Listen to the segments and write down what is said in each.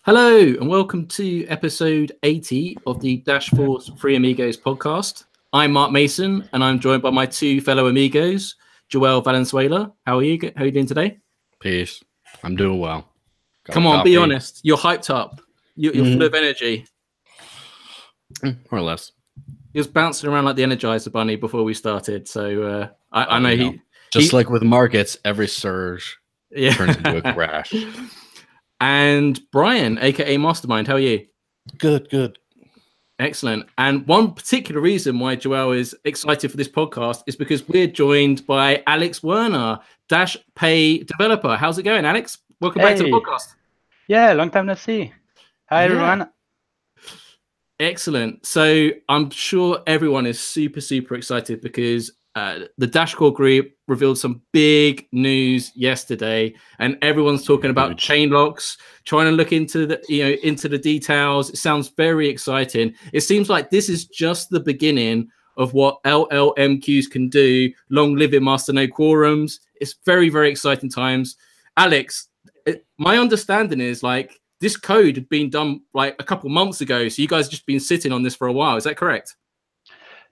Hello and welcome to episode 80 of the Dash Force Free Amigos podcast. I'm Mark Mason and I'm joined by my two fellow amigos, Joel Valenzuela. How are you doing today? Peace. I'm doing well. Come on, be honest. You're hyped up. You're full of energy. More or less. He was bouncing around like the Energizer Bunny before we started. So I know Just like with markets, every surge turns into a crash. And Brian, aka Mastermind, how are you? Good. Excellent. And one particular reason why Joel is excited for this podcast is because we're joined by Alex Werner, Dashpay developer. How's it going, Alex? Welcome back to the podcast. Yeah, long time no see. Hi, everyone. Excellent. So I'm sure everyone is super excited because the Dashcore group revealed some big news yesterday, and everyone's talking about chain locks, trying to look into the details. It sounds very exciting. It seems like this is just the beginning of what LLMQs can do. Long live it, master no quorums. It's very exciting times. Alex, my understanding is like this code had been done like a couple months ago, so you guys have just been sitting on this for a while. Is that correct?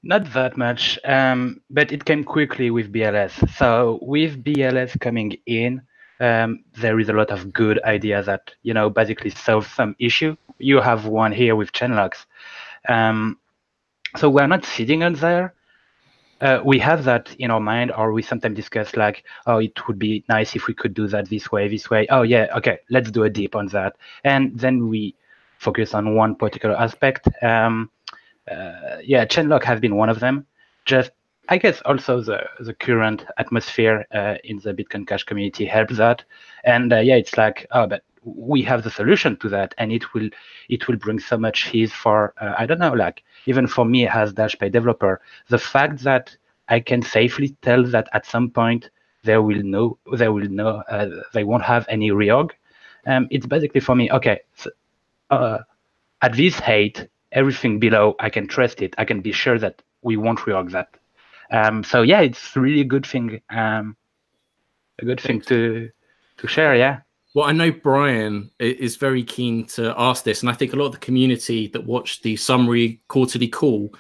Not that much, but it came quickly with BLS. So with BLS coming in, there is a lot of good ideas that, basically solve some issue. You have one here with chain locks. So we're not sitting on there. We have that in our mind, or we sometimes discuss like, oh, it would be nice if we could do that this way. Oh, yeah, okay, let's do a deep on that. And then we focus on one particular aspect. Chainlock has been one of them. Just, I guess, also the current atmosphere in the Bitcoin Cash community helps that. And it's like, oh, but we have the solution to that, and it will bring so much ease for I don't know, like even for me as Dashpay developer, the fact that I can safely tell that at some point they won't have any reorg. It's basically for me, okay, so, at this height, everything below, I can trust it. I can be sure that we won't reorg that. It's really a good thing. A good thing to share. Yeah. Well, I know Brian is very keen to ask this, and I think a lot of the community that watched the summary quarterly call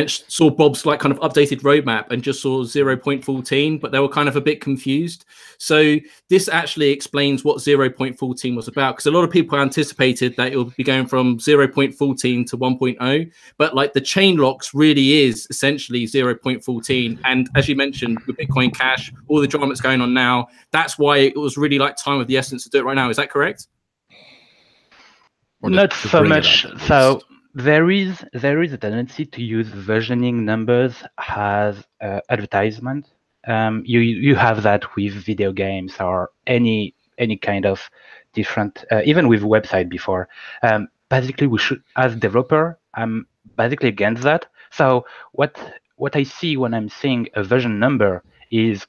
saw Bob's like kind of updated roadmap and just saw 0.14, but they were kind of a bit confused. So this actually explains what 0.14 was about, because a lot of people anticipated that it would be going from 0.14 to 1.0, but like the chain locks really is essentially 0.14. And as you mentioned, with Bitcoin Cash, all the drama that's going on now, that's why it was really like time of the essence to do it right now. Is that correct? Not so much. So there is a tendency to use versioning numbers as advertisement. You have that with video games or any kind of different, even with website before. Basically, we should, as developer, I'm basically against that. So what I see when I'm seeing a version number is,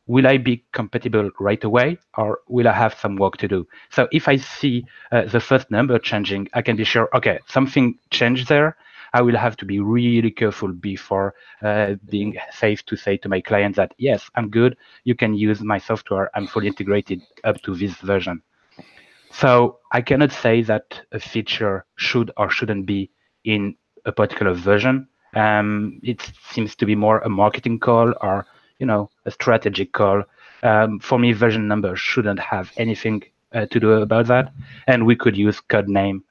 will I be compatible right away, or will I have some work to do? So if I see the first number changing, I can be sure, okay, something changed there. I will have to be really careful before being safe to say to my client that, yes, I'm good. You can use my software. I'm fully integrated up to this version. So I cannot say that a feature should or shouldn't be in a particular version. It seems to be more a marketing call or a strategic call. For me, version number shouldn't have anything to do about that. And we could use code name,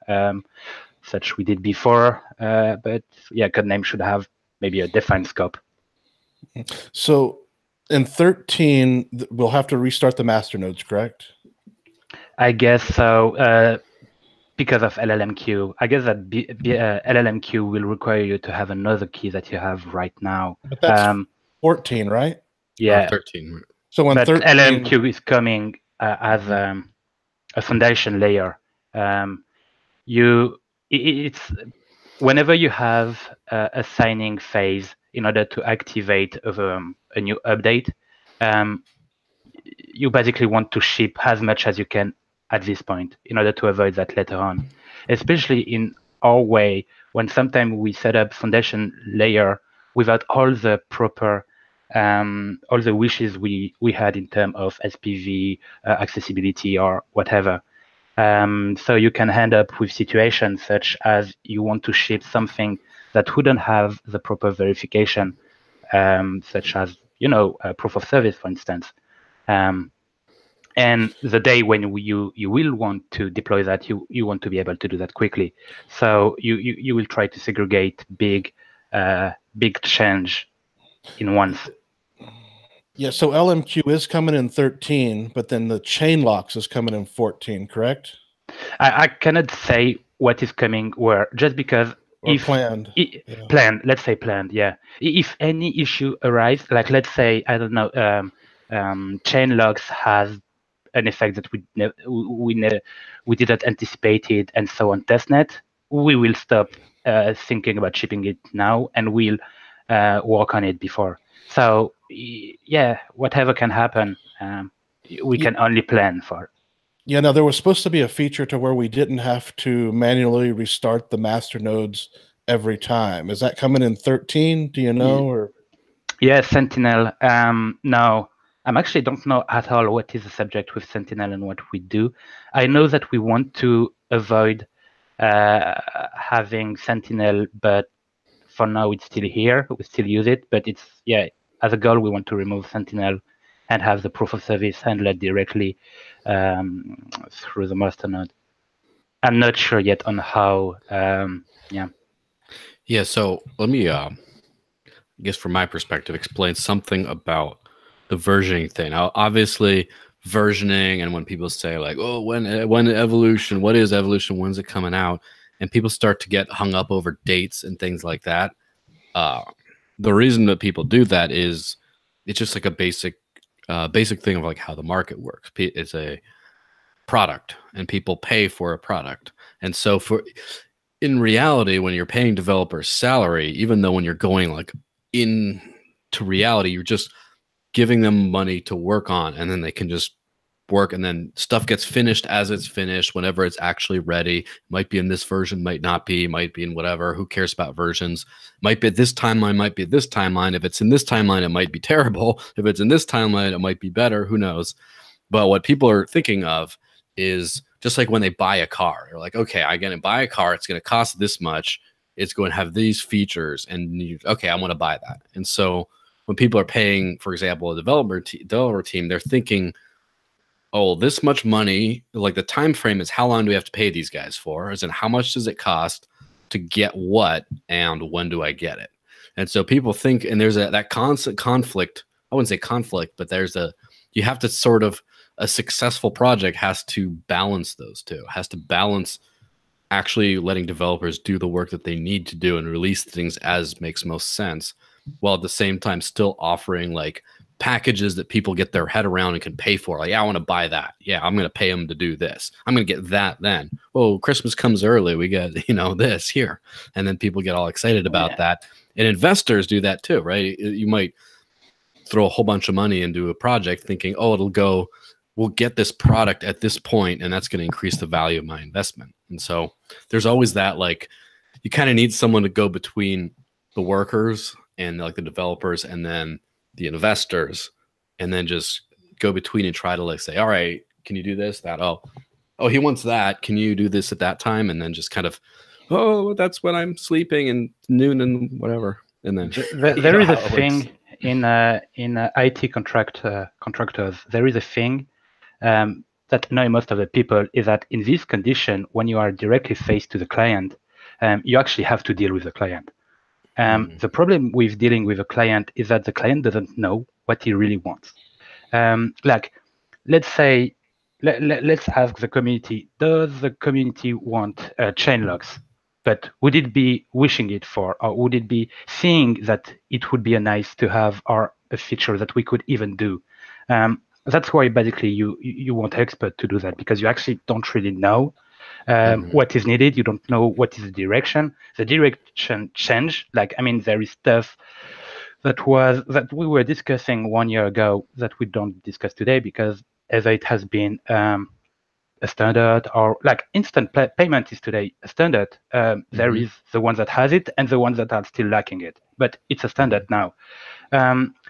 such we did before. But yeah, code name should have maybe a defined scope. So in 13, we'll have to restart the master nodes, correct? I guess so. Because of LLMQ, I guess that LLMQ will require you to have another key that you have right now. But that's 14, right? Yeah. 13. So when 13... LLMQ is coming as a foundation layer. It's whenever you have a signing phase in order to activate a new update, you basically want to ship as much as you can at this point in order to avoid that later on, especially in our way, when sometimes we set up foundation layer without all the proper all the wishes we had in terms of SPV, accessibility, or whatever. So you can end up with situations such as you want to ship something that wouldn't have the proper verification, such as proof of service, for instance. And the day when you will want to deploy that, you want to be able to do that quickly. So you will try to segregate big change in once. Yeah, so LMQ is coming in 13, but then the chain locks is coming in 14, correct? I cannot say what is coming where, just because planned. Planned, let's say planned, yeah. If any issue arises, like let's say, I don't know, chain locks has an effect that we didn't anticipate it, and so on testnet, we will stop thinking about shipping it now, and we'll work on it before. So yeah, whatever can happen, we can only plan for. Yeah, no, there was supposed to be a feature to where we didn't have to manually restart the master nodes every time. Is that coming in 13? Do you know? Or yeah, Sentinel. No, I actually don't know at all what is the subject with Sentinel and what we do. I know that we want to avoid having Sentinel, but for now it's still here. We still use it, but it's, yeah, as a goal, we want to remove Sentinel and have the proof of service handled directly through the master node. I'm not sure yet on how. Yeah. So let me, I guess, from my perspective, explain something about the versioning thing. Now, obviously, versioning, and when people say like, "Oh, when evolution? What is evolution? When's it coming out?" and people start to get hung up over dates and things like that. The reason that people do that is it's just like a basic thing of like how the market works. It's a product, and people pay for a product, and so in reality, when you're paying developers salary, even though when you're going like into reality, you're just giving them money to work on, and then they can just work, and then stuff gets finished as it's finished whenever it's actually ready. Might be in this version, might not be, might be in whatever. Who cares about versions? Might be at this timeline, might be at this timeline. If it's in this timeline, it might be terrible. If it's in this timeline, it might be better. Who knows? But what people are thinking of is just like when they buy a car. They're like, okay, I'm going to buy a car. It's going to cost this much. It's going to have these features. And okay, I want to buy that. And so when people are paying, for example, a developer team, they're thinking, oh, this much money, like the time frame is how long do we have to pay these guys for? As in, how much does it cost to get what, and when do I get it? And so people think, and there's that constant conflict. I wouldn't say conflict, but you have to sort of, a successful project has to balance those two, has to balance actually letting developers do the work that they need to do and release things as makes most sense, while at the same time still offering like packages that people get their head around and can pay for. Like, yeah, I want to buy that. Yeah, I'm going to pay them to do this. I'm going to get that then. Oh, Christmas comes early. We get, this here. And then people get all excited about that. And investors do that too, right? You might throw a whole bunch of money into a project thinking, oh, we'll get this product at this point, and that's going to increase the value of my investment. And so there's always that, like, you kind of need someone to go between the workers and like the developers and then the investors, and then just go between and try to like say, all right, can you do this, that? Oh, he wants that. Can you do this at that time? And then just kind of, oh, that's when I'm sleeping and noon and whatever. And then there is a thing in IT contractors. There is a thing that annoys most of the people, is that in this condition, when you are directly faced to the client, you actually have to deal with the client. The problem with dealing with a client is that the client doesn't know what he really wants. Like, let's say, let's ask the community, does the community want chain locks? But would it be wishing it for, or would it be seeing that it would be a nice to have, or a feature that we could even do? That's why basically you want expert to do that, because you actually don't really know what is needed. You don't know what is the direction. The direction change. Like, I mean, there is stuff that we were discussing 1 year ago that we don't discuss today, because either it has been a standard, or like instant payment is today a standard. There is the one that has it and the ones that are still lacking it, but it's a standard now.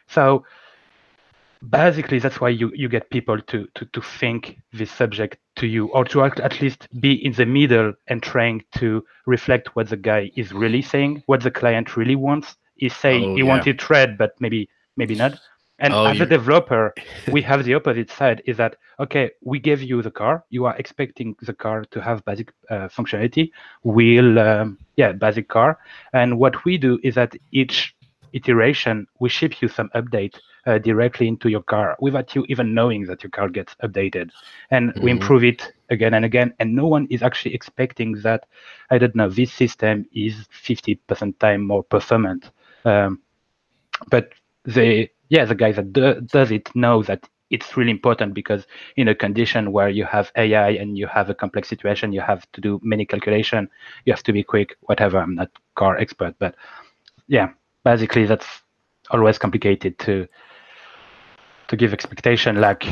So basically that's why you get people to think this subject to you, or to at least be in the middle and trying to reflect what the guy is really saying, what the client really wants. He say Oh, he yeah. wanted trade, but maybe not. And Oh, as a developer, we have the opposite side, is that, okay, we gave you the car, you are expecting the car to have basic functionality, basic car. And what we do is that each iteration, we ship you some update directly into your car without you even knowing that your car gets updated. And we improve it again and again. And no one is actually expecting that, I don't know, this system is 50% time more performant. But the guy that does it knows that it's really important, because in a condition where you have AI and you have a complex situation, you have to do many calculation, you have to be quick, whatever. I'm not car expert, but yeah, basically that's always complicated to give expectation. Like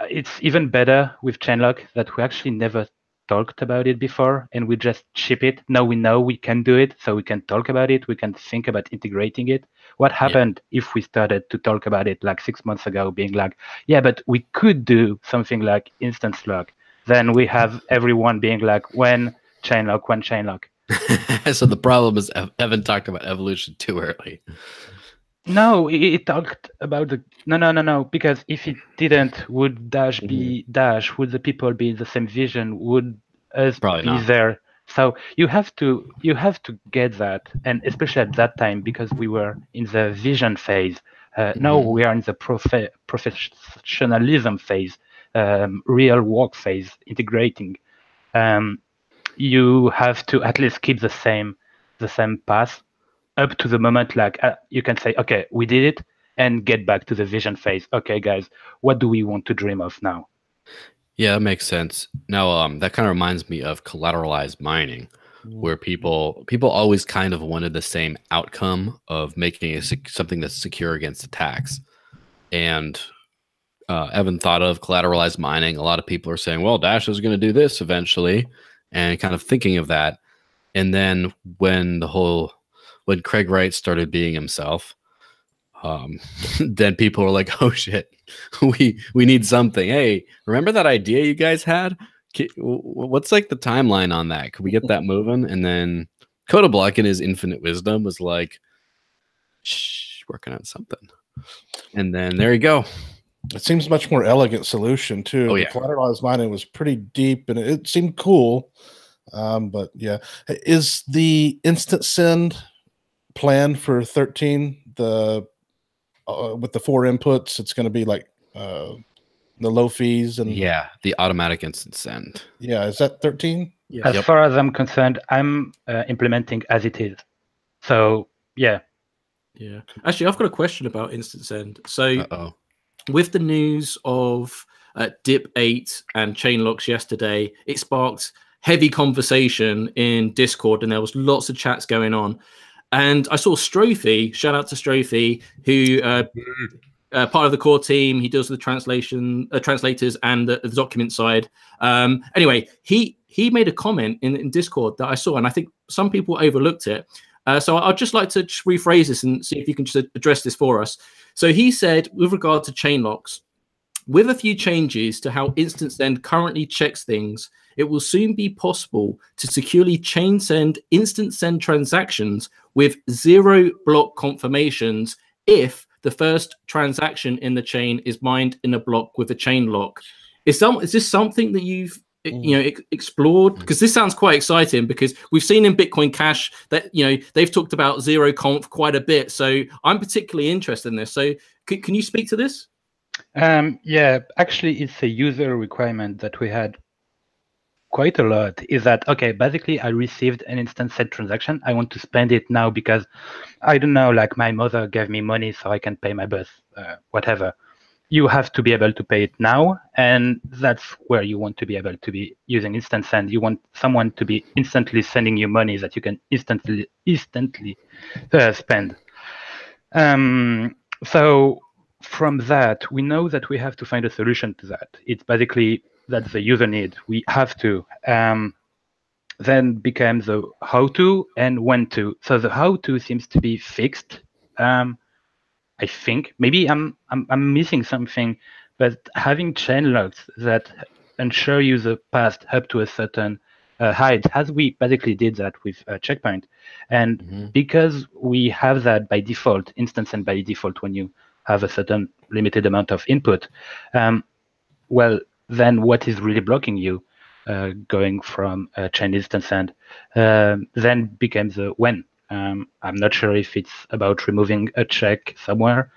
it's even better with Chainlock that we actually never talked about it before, and we just ship it. Now we know we can do it, so we can talk about it. We can think about integrating it. What happened if we started to talk about it like 6 months ago, being like, yeah, but we could do something like instance lock. Then we have everyone being like, when Chainlock, when Chainlock. So the problem is Evan talked about evolution too early. No, it talked about the no. Because if it didn't, would Dash be Dash? Would the people be in the same vision? Would us Probably be not. there? So you have to get that, and especially at that time, because we were in the vision phase. Now we are in the professionalism phase, real work phase, integrating. You have to at least keep the same path up to the moment, like you can say, okay, we did it, and get back to the vision phase. Okay, guys, what do we want to dream of now? Yeah, that makes sense. Now, that kind of reminds me of collateralized mining, where people always kind of wanted the same outcome of making something that's secure against attacks. And Evan thought of collateralized mining. A lot of people are saying, well, Dash is going to do this eventually, and kind of thinking of that. And then when Craig Wright started being himself, then people were like, oh shit, we need something. Hey, remember that idea you guys had? What's like the timeline on that? Could we get that moving? And then Coda Block in his infinite wisdom was like, shh, working on something. And then there you go. It seems much more elegant solution too. The collateralized mining was pretty deep and it seemed cool. But yeah, is the instant send plan for 13 with the 4 inputs? It's going to be like the low fees and the automatic instant send. Yeah, is that 13? Yeah. As far as I'm concerned, I'm implementing as it is. So yeah. Actually, I've got a question about instant send. So with the news of DIP 8 and chain locks yesterday, it sparked heavy conversation in Discord, and there was lots of chats going on. And I saw Strophy, shout out to Strophy, who part of the core team. He deals with the translators and the document side. Anyway, he made a comment in Discord that I saw, and I think some people overlooked it. So I'd just like to rephrase this and see if you can just address this for us. So he said, with regard to chain locks, with a few changes to how instant send currently checks things, it will soon be possible to securely chain send instant send transactions with 0 block confirmations if the first transaction in the chain is mined in a block with a chain lock. Is this something that you've explored? Because this sounds quite exciting, because we've seen in Bitcoin Cash that they've talked about 0 conf quite a bit. So I'm particularly interested in this. So can you speak to this? Yeah, actually, it's a user requirement that we had quite a lot. Is that, okay, basically I received an instant send transaction. I want to spend it now because, I don't know, like my mother gave me money so I can pay my bus, whatever. You have to be able to pay it now, and that's where you want to be able to be using instant send. You want someone to be instantly sending you money that you can instantly spend. So from that, we know that we have to find a solution to that. It's basically that's the user need. We have to. Then becomes the how to and when to. So the how to seems to be fixed. I think maybe I'm missing something, but having chain locks that ensure you the path up to a certain height, as we basically did that with Checkpoint, and because we have that by default, instance and by default when you have a certain limited amount of input, well, then what is really blocking you going from chain instance and then becomes a when. I'm not sure if it's about removing a check somewhere.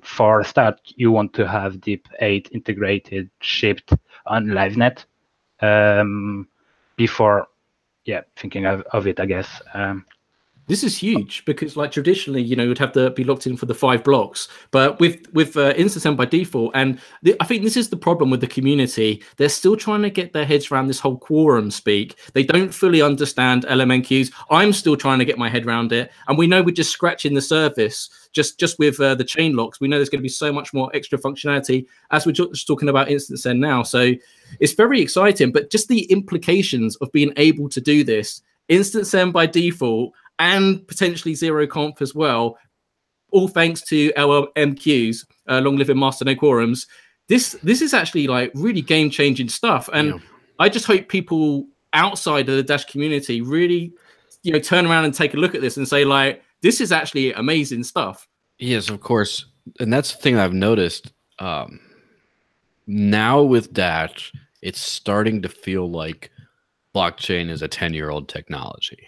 For a start, you want to have deep 8 integrated, shipped on LiveNet before, thinking of it, I guess. This is huge because, like, traditionally, you'd have to be locked in for the 5 blocks, but with InstaSend by default, and I think this is the problem with the community. They're still trying to get their heads around this whole quorum speak. They don't fully understand LMNQs. I'm still trying to get my head around it, and we know we're just scratching the surface. Just with the chain locks, we know there's going to be so much more extra functionality as we're just talking about InstaSend now. So it's very exciting, but just the implications of being able to do this InstaSend by default, and potentially zero conf as well, all thanks to LMQs, long living master no quorums. This is actually like really game changing stuff, and I just hope people outside of the Dash community really, turn around and take a look at this and say, like, this is actually amazing stuff. Yes, of course, and that's the thing I've noticed. Now with Dash, it's starting to feel like blockchain is a 10-year-old technology.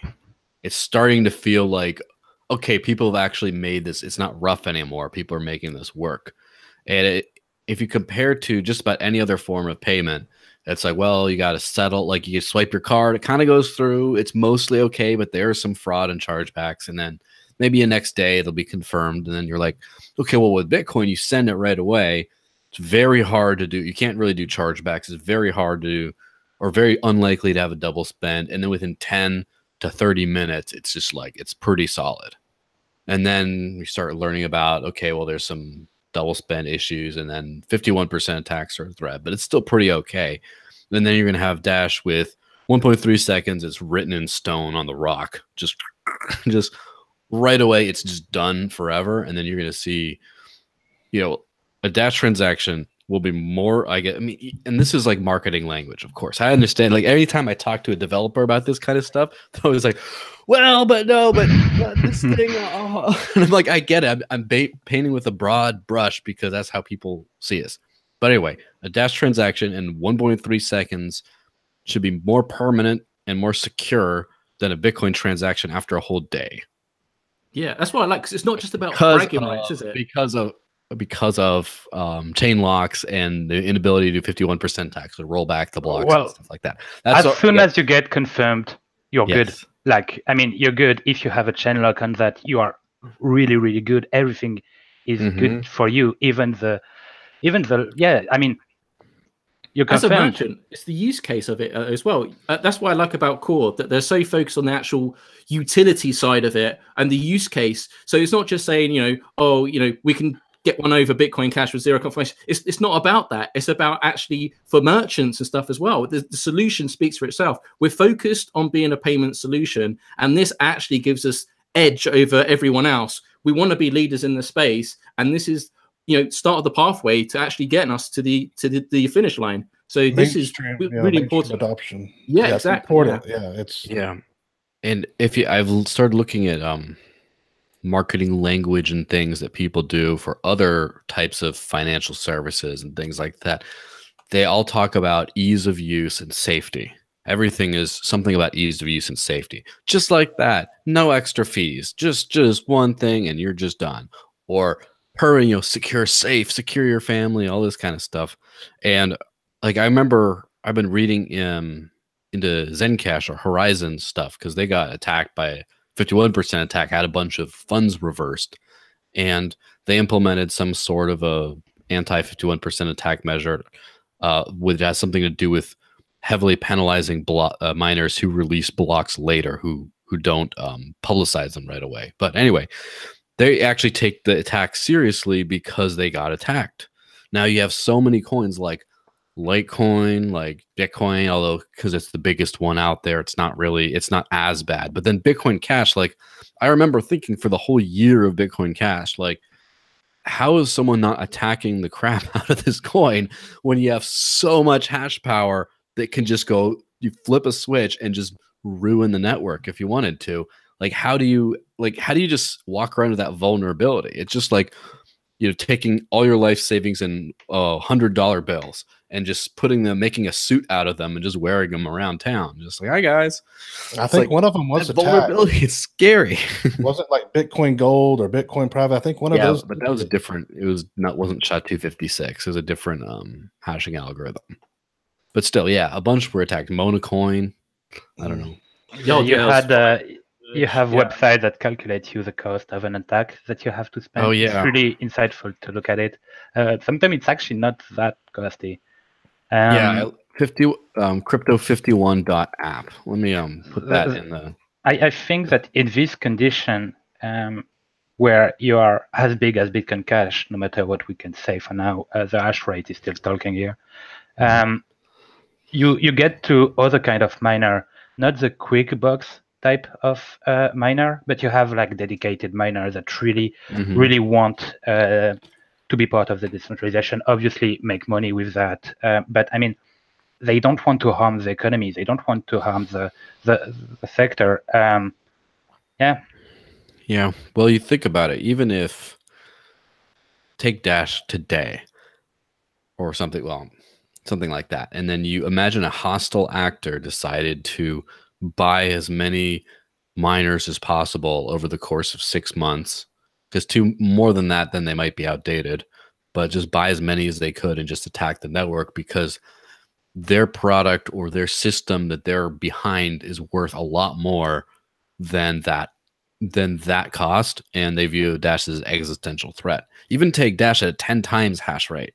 It's starting to feel like, okay, people have actually made this. It's not rough anymore. People are making this work. And if you compare to just about any other form of payment, it's like, well, you got to settle. Like, you swipe your card, it kind of goes through. It's mostly okay, but there's some fraud and chargebacks. And then maybe the next day it'll be confirmed. And then you're like, okay, well, with Bitcoin, you send it right away. It's very hard to do. You can't really do chargebacks. It's very hard to do, or very unlikely to have a double spend. And then within 10 to 30 minutes, it's just like, it's pretty solid. And then we start learning about, okay, well, there's some double spend issues, and then 51% attacks are a threat, but it's still pretty okay. And then you're going to have Dash with 1.3 seconds. It's written in stone on the rock, just right away. It's just done forever. And then you're going to see, a Dash transaction will be more, and this is like marketing language, of course. I understand. Like, every time I talk to a developer about this kind of stuff, they're always like, well, but no, but this thing. And I'm like, I get it. I'm painting with a broad brush because that's how people see us. But anyway, a Dash transaction in 1.3 seconds should be more permanent and more secure than a Bitcoin transaction after a whole day. Yeah, that's what I like, because it's not just about bragging rights, is it? Because of chain locks and the inability to do 51% tax or roll back the blocks and stuff like that. As soon as you get confirmed, you're good. Like, you're good if you have a chain lock on that. You are really, really good. Everything is good for you. Even the you're confirmed. As a merchant, it's the use case of it as well. That's what I like about Core, that they're so focused on the actual utility side of it and the use case. So it's not just saying, we can get one over Bitcoin Cash with zero confirmation. It's not about that. It's about actually for merchants and stuff as well. The solution speaks for itself. We're focused on being a payment solution, and this actually gives us edge over everyone else. We want to be leaders in the space, and this is, start of the pathway to actually getting us to the finish line. So this is really important. Adoption. Yeah, exactly. Important. And I've started looking at marketing language and things that people do for other types of financial services and things like that. They all talk about ease of use and safety. Everything is something about ease of use and safety. Just like that. No extra fees. Just one thing and you're just done. Or secure, safe, secure your family, all this kind of stuff. And like, I remember I've been reading into Zencash or Horizon stuff because they got attacked by 51% attack, had a bunch of funds reversed, and they implemented some sort of a anti-51% attack measure, which has something to do with heavily penalizing miners who release blocks later, who don't publicize them right away. But anyway, they actually take the attack seriously because they got attacked. Now you have so many coins like Litecoin, like Bitcoin, although because it's the biggest one out there, it's not as bad. But then Bitcoin Cash, like, I remember thinking for the whole year of Bitcoin Cash, like, how is someone not attacking the crap out of this coin when you have so much hash power that can just go, you flip a switch and just ruin the network if you wanted to? Like, how do you just walk around with that vulnerability? It's just like, taking all your life savings in $100 bills and just making a suit out of them and just wearing them around town. Just like, hi guys. I think one of them was attacked. Vulnerability is scary. Was it like Bitcoin Gold or Bitcoin Private? I think one of those. But that was different. It wasn't SHA-256. It was a different hashing algorithm. But still, a bunch were attacked. Monocoin. I don't know. You have websites that calculate you the cost of an attack that you have to spend. Oh, yeah. It's really insightful to look at it. Sometimes it's actually not that costly. Crypto51.app. Let me put that in the... I think that in this condition, where you are as big as Bitcoin Cash, no matter what we can say for now, the hash rate is still talking here. You get to other kind of miner, not the quick box type of miner, but you have like dedicated miners that really want to be part of the decentralization, obviously make money with that. But I mean, they don't want to harm the economy. They don't want to harm the sector. Yeah. Well, you think about it, even if take Dash today or something like that, and then you imagine a hostile actor decided to buy as many miners as possible over the course of 6 months, because more than that, then they might be outdated, but just buy as many as they could and just attack the network because their product or their system that they're behind is worth a lot more than that cost, and they view Dash as an existential threat. Even take Dash at 10 times hash rate,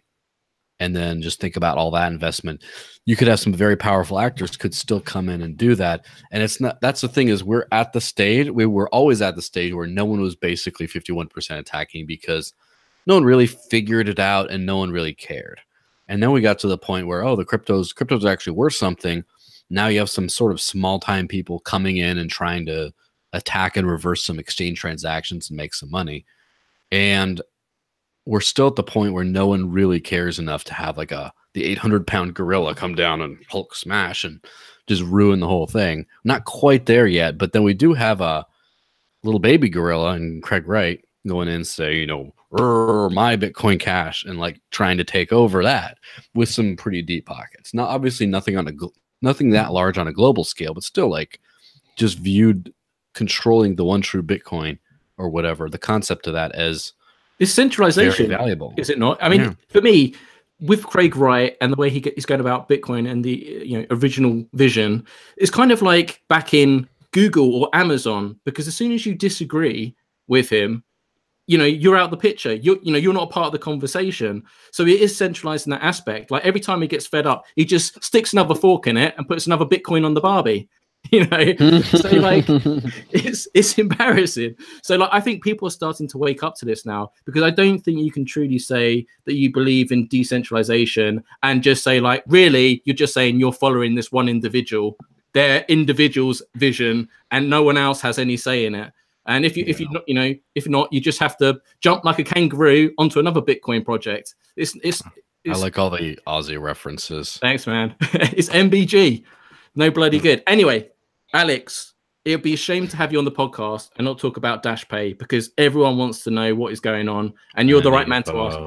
and then just think about all that investment. You could have some very powerful actors could still come in and do that. And it's not, that's the thing, is we were always at the stage where no one was basically 51% attacking because no one really figured it out and no one really cared. And then we got to the point where, the cryptos are actually worth something. Now you have some sort of small time people coming in and trying to attack and reverse some exchange transactions and make some money. And we're still at the point where no one really cares enough to have like the 800-pound gorilla come down and Hulk smash and just ruin the whole thing. Not quite there yet, but then we do have a little baby gorilla and Craig Wright going in and say, my Bitcoin Cash, and like trying to take over that with some pretty deep pockets. Now, obviously nothing that large on a global scale, but still like just viewed controlling the one true Bitcoin or whatever, the concept of that as is centralization valuable, is it not? I mean, for me, with Craig Wright and the way he's going about Bitcoin and the original vision, it's kind of like back in Google or Amazon, because as soon as you disagree with him, you're out the picture. You're not a part of the conversation. So it is centralized in that aspect. Like every time he gets fed up, he just sticks another fork in it and puts another Bitcoin on the Barbie. So like it's embarrassing. So like I think people are starting to wake up to this now, because I don't think you can truly say that you believe in decentralization and just say like, really, you're just saying you're following this one individual, their individual's vision, and no one else has any say in it. And if you're not, you just have to jump like a kangaroo onto another Bitcoin project. It's I like all the Aussie references. Thanks, man. It's MBG. No bloody good. Anyway, Alex, it would be a shame to have you on the podcast and not talk about Dashpay, because everyone wants to know what is going on, and you're the right man to ask.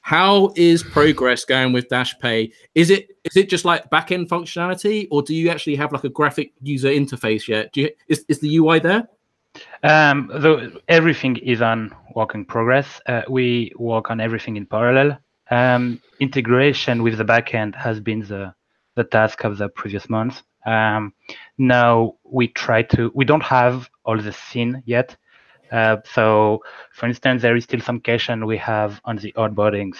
How is progress going with Dashpay? Is it just like back-end functionality, or do you actually have like a graphic user interface yet? Is the UI there? Everything is on work in progress. We work on everything in parallel. Integration with the backend has been the task of the previous month. Now we don't have all the scene yet. So for instance, there is still some caching we have on the onboardings.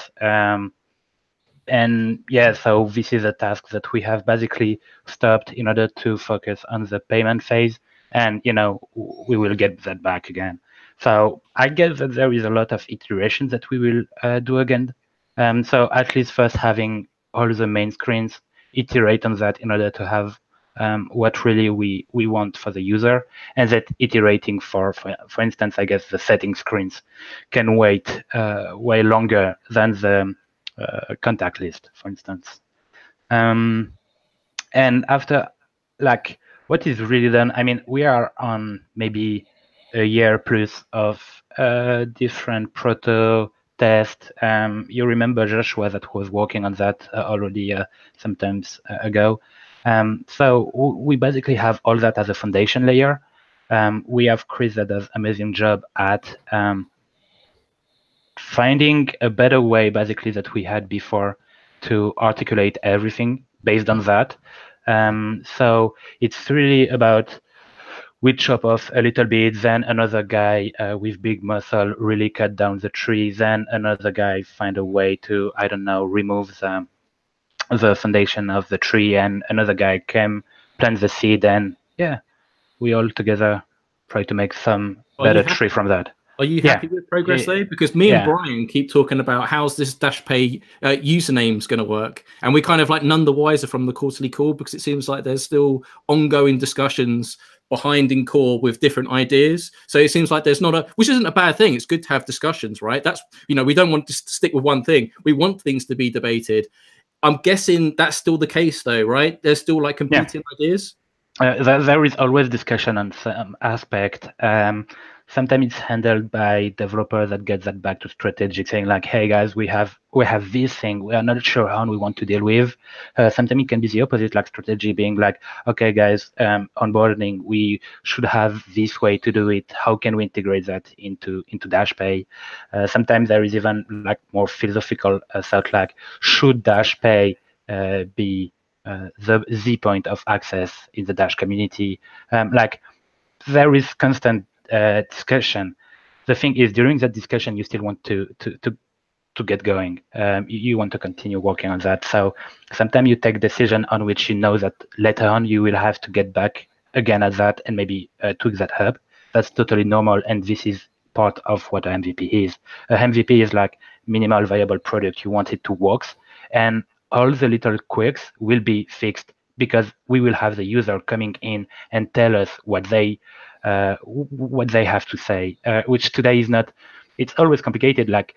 So this is a task that we have basically stopped in order to focus on the payment phase. And, we will get that back again. So I guess that there is a lot of iterations that we will do again. So at least first having all the main screens, iterate on that in order to have what really we want for the user, and that iterating for instance, I guess the setting screens can wait way longer than the contact list, for instance. And after, like, what is really done, I mean, we are on maybe a year plus of different proto test. You remember Joshua that was working on that already sometimes ago. So we basically have all that as a foundation layer. We have Chris that does amazing job at finding a better way, basically, that we had before to articulate everything based on that. So it's really about we chop off a little bit, then another guy with big muscle really cut down the tree, then another guy find a way to, I don't know, remove the foundation of the tree, and another guy came, plant the seed, and yeah, we all together try to make some better tree from that. Are you happy with progress though? Because me and Brian keep talking about how's this Dashpay username's going to work, and we kind of like none the wiser from the quarterly call, because it seems like there's still ongoing discussions behind in core with different ideas. So it seems like there's not which isn't a bad thing. It's good to have discussions, right? That's, we don't want to stick with one thing. We want things to be debated. I'm guessing that's still the case though, right? There's still like competing ideas. There is always discussion on some aspect. Sometimes it's handled by developers that get that back to strategic, saying like, "Hey guys, we have this thing. We are not sure how we want to deal with." Sometimes it can be the opposite, like strategy being like, "Okay guys, onboarding, we should have this way to do it. How can we integrate that into Dashpay?" Sometimes there is even like more philosophical thought, like, should Dashpay be the point of access in the Dash community? Like, there is constant discussion. The thing is, during that discussion, you still want to get going. You want to continue working on that. So sometimes you take decision on which you know that later on you will have to get back again at that and maybe tweak that hub. That's totally normal, and this is part of what an MVP is. A MVP is like minimal viable product. You want it to work, and all the little quirks will be fixed because we will have the user coming in and tell us what they have to say, which today is not. It's always complicated. Like,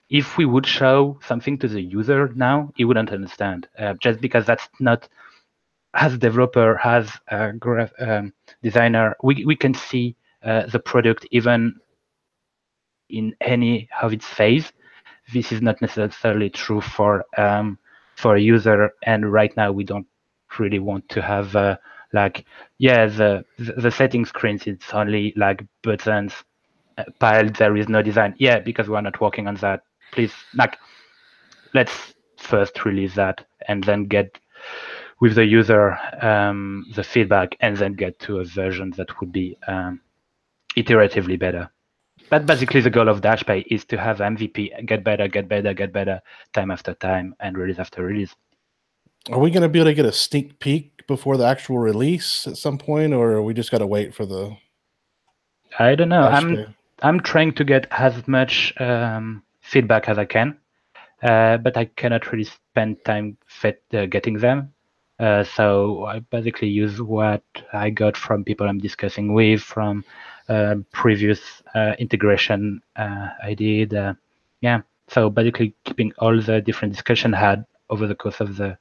if we would show something to the user now, he wouldn't understand, just because that's not, as a developer, as a designer, we can see the product even in any of its phase. This is not necessarily true for a user, and right now we don't really want to have like, the setting screens, it's only like buttons piled, there is no design. Yeah, because we're not working on that. Please, like, let's first release that and then get with the user the feedback, and then get to a version that would be iteratively better. But basically the goal of Dashpay is to have MVP get better time after time and release after release. Are we going to be able to get a sneak peek before the actual release at some point, or are we just got to wait for the? I don't know. I'm trying to get as much feedback as I can, but I cannot really spend time getting them. So I basically use what I got from people I'm discussing with, from previous integration I did. So basically keeping all the different discussion had over the course of the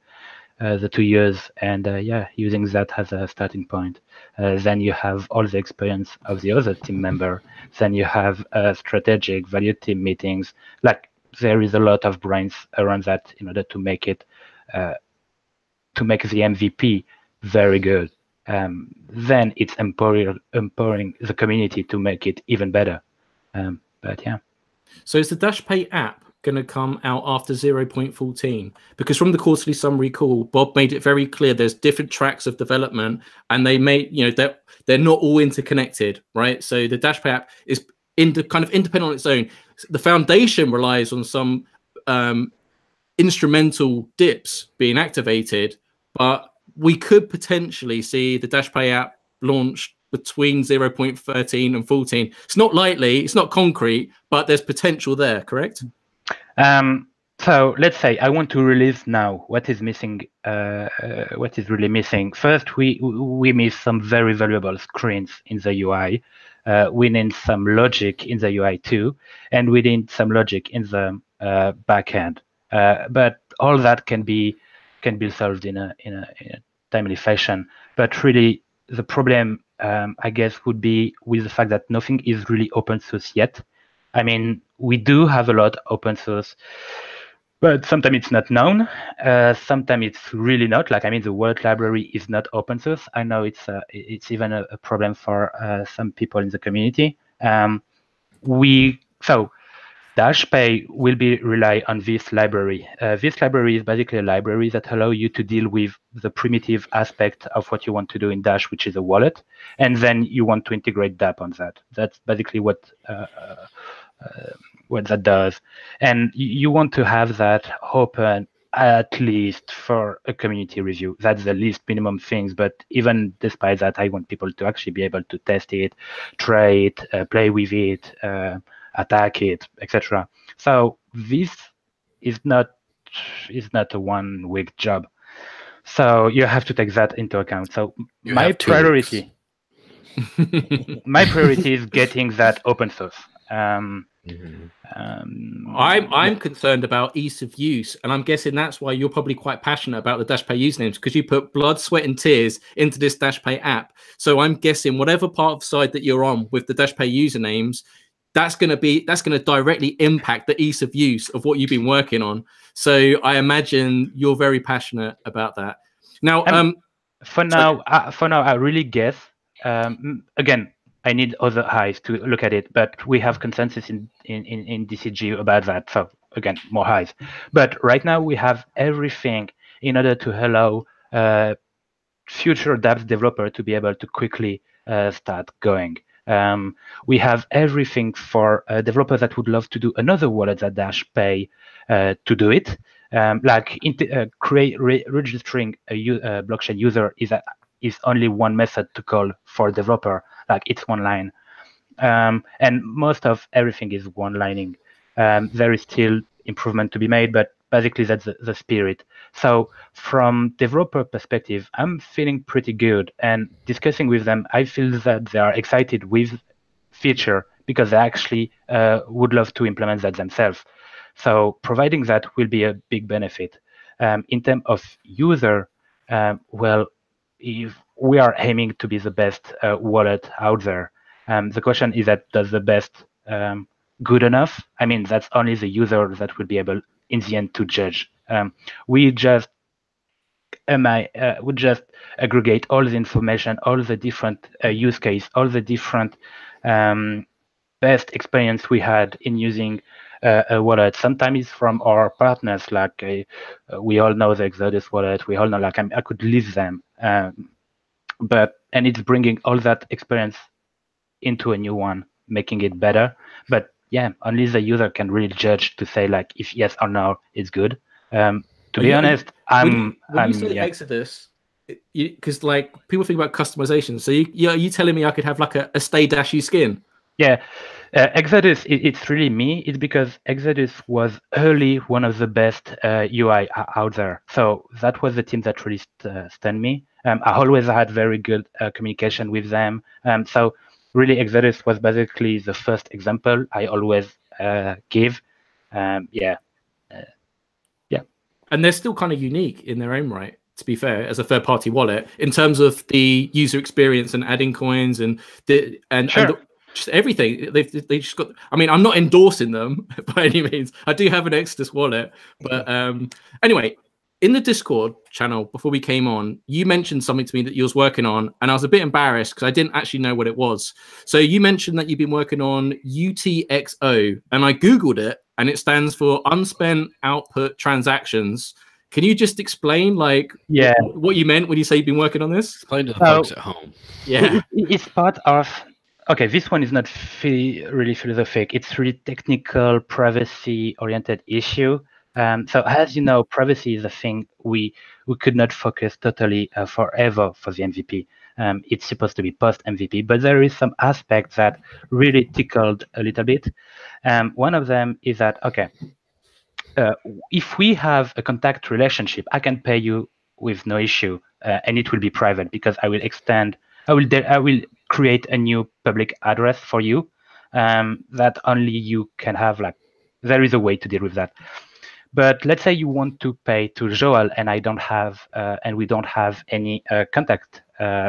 2 years, and using that as a starting point. Then you have all the experience of the other team member. Then you have strategic value team meetings. Like, there is a lot of brains around that in order to make it to make the MVP very good. Then it's empowering the community to make it even better. But yeah. So is the Dashpay app going to come out after 0.14? Because from the quarterly summary call, Bob made it very clear there's different tracks of development, and they made, they're not all interconnected, right? So the Dashpay app is kind of independent on its own. The foundation relies on some instrumental dips being activated, but we could potentially see the Dashpay app launched between 0.13 and 14. It's not likely, it's not concrete, but there's potential there, correct? So let's say I want to release now. What is missing? What is really missing? First, we miss some very valuable screens in the UI. We need some logic in the UI too, and we need some logic in the backend. But all that can be solved in a timely fashion. But really, the problem, I guess, would be with the fact that nothing is really open source yet. I mean, we do have a lot open source, but sometimes it's not known. Sometimes it's really not. Like, I mean, the Wallet library is not open source. I know it's even a problem for some people in the community. So Dashpay will be rely on this library. This library is basically a library that allow you to deal with the primitive aspect of what you want to do in Dash, which is a wallet, and then you want to integrate DApp on that. That's basically what that does. And you want to have that open at least for a community review. That's the least minimum things. But even despite that, I want people to actually be able to test it, try it, play with it, attack it, etc. So this is not a 1 week job. So you have to take that into account. So my priority is getting that open source. I'm concerned about ease of use, and I'm guessing that's why you're probably quite passionate about the Dashpay usernames, because you put blood, sweat, and tears into this Dashpay app. So I'm guessing whatever part of the side that you're on with the Dashpay usernames, that's going to directly impact the ease of use of what you've been working on. So I imagine you're very passionate about that. Now, for now, I really guess. Again, I need other eyes to look at it, but we have consensus in DCG about that. So again, more eyes. But right now we have everything in order to allow future dApps developer to be able to quickly start going. We have everything for developers that would love to do another wallet that Dashpay to do it. Like registering a blockchain user is only one method to call for developer. Like, it's one line, and most of everything is one lining. There is still improvement to be made, but basically that's the spirit. So from developer perspective, I'm feeling pretty good, and discussing with them, I feel that they are excited with feature because they actually would love to implement that themselves. So providing that will be a big benefit. In terms of user, well, if we are aiming to be the best wallet out there, the question is that does the best good enough? I mean, that's only the user that will be able in the end to judge. We just aggregate all the information, all the different use case, all the different best experience we had in using a wallet. Sometimes it's from our partners, like we all know the Exodus wallet. We all know, like, I could list them, and it's bringing all that experience into a new one, making it better. But yeah, only the user can really judge to say, like, if yes or no it's good. To be honest, when you say Exodus, because like people think about customization. So you telling me I could have like a Stay Dashy skin? Yeah, Exodus, it's really me. It's because Exodus was early one of the best UI out there. So that was the team that really stunned me. I always had very good communication with them. So really, Exodus was basically the first example I always give. Yeah. And they're still kind of unique in their own right, to be fair, as a third-party wallet in terms of the user experience and adding coins and just everything. They just got. I mean, I'm not endorsing them by any means. I do have an Exodus wallet, but anyway, in the Discord channel before we came on, you mentioned something to me that you was working on, and I was a bit embarrassed because I didn't actually know what it was. So you mentioned that you've been working on UTXO, and I googled it, and it stands for Unspent Output Transactions. Can you just explain, like, what you meant when you say you've been working on this? Explain to the folks at home. Yeah, it's part of. Okay, this one is not really philosophic. It's really technical, privacy-oriented issue. So as you know, privacy is a thing we could not focus totally forever for the MVP. It's supposed to be post-MVP, but there is some aspect that really tickled a little bit. One of them is that, okay, if we have a contact relationship, I can pay you with no issue, and it will be private because I will create a new public address for you that only you can have. Like, there is a way to deal with that. But let's say you want to pay to Joel, and I don't have, and we don't have any contact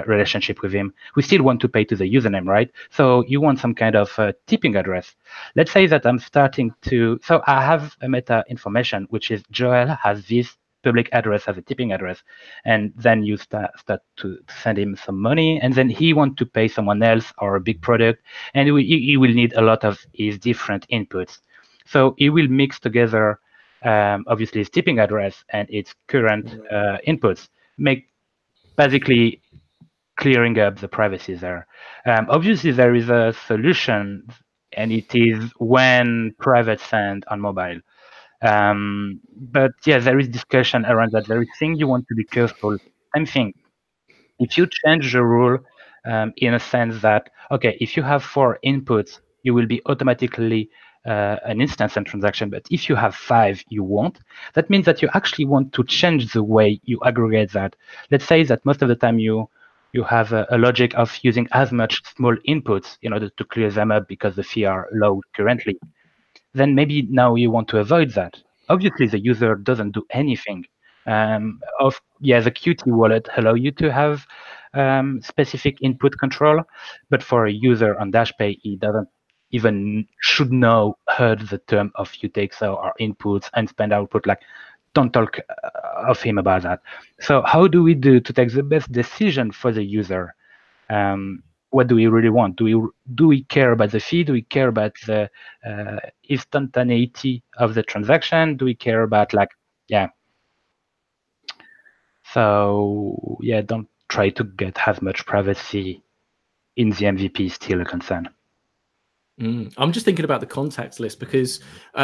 relationship with him. We still want to pay to the username, right? So you want some kind of tipping address. Let's say that I'm starting to. So I have a meta information, which is Joel has this public address as a tipping address, and then you start to send him some money, and then he want to pay someone else or a big product, and he will need a lot of his different inputs. So he will mix together. Obviously its tipping address and its current inputs, make basically clearing up the privacy there. Obviously there is a solution, and it is when private send on mobile. But yeah, there is discussion around that. There is thing you want to be careful. Same thing. If you change the rule in a sense that, okay, if you have 4 inputs, you will be automatically an instance and transaction, but if you have 5, you won't. That means that you actually want to change the way you aggregate that. Let's say that most of the time you have a logic of using as much small inputs in order to clear them up because the fee are low currently. Then maybe now you want to avoid that. Obviously, the user doesn't do anything. The Qt wallet allow you to have specific input control, but for a user on Dashpay, he doesn't even should know heard the term of UTXO or inputs and spend output. Like, don't talk of him about that. So how do we do to take the best decision for the user? What do we really want? Do we care about the fee? Do we care about the instantaneity of the transaction? Do we care about So don't try to get as much privacy in the MVP is still a concern. I'm just thinking about the contacts list because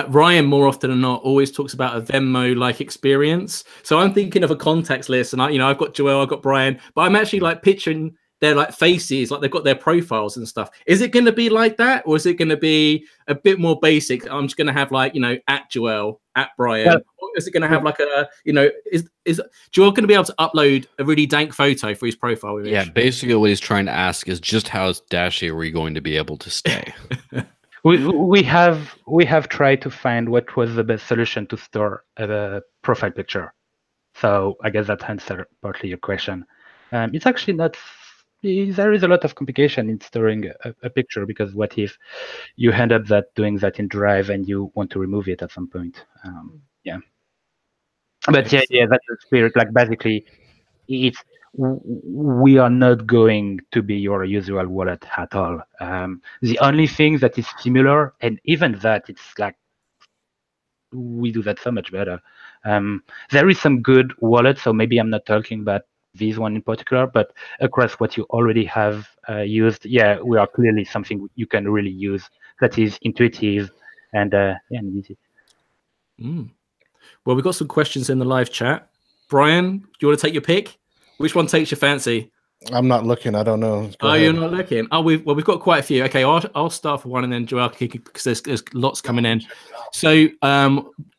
Ryan, more often than not, always talks about a Venmo-like experience. So I'm thinking of a contacts list, and I've got Joel, I've got Brian, but I'm actually like picturing their like faces, like they've got their profiles and stuff. Is it going to be like that, or is it going to be a bit more basic? I'm just going to have like at Joel, at Brian. Well, or is it going to have like a is Joel going to be able to upload a really dank photo for his profile image? Yeah, basically what he's trying to ask is just how dashy are we going to be able to stay? we have tried to find what was the best solution to store a profile picture. So I guess that answers partly your question. It's actually not. There is a lot of complication in storing a picture, because what if you end up doing that in Drive and you want to remove it at some point? But that's the spirit. Like, basically, we are not going to be your usual wallet at all. The only thing that is similar, and even that, it's like we do that so much better. There is some good wallet, so maybe I'm not talking about this one in particular, but across what you already have used, we are clearly something you can really use that is intuitive and easy. Well, we've got some questions in the live chat. Brian, do you want to take your pick? Which one takes your fancy? I'm not looking. I don't know. Go ahead. You're not looking. We've got quite a few. Okay, I'll start for one, and then Joel can kick it because there's lots coming in. So,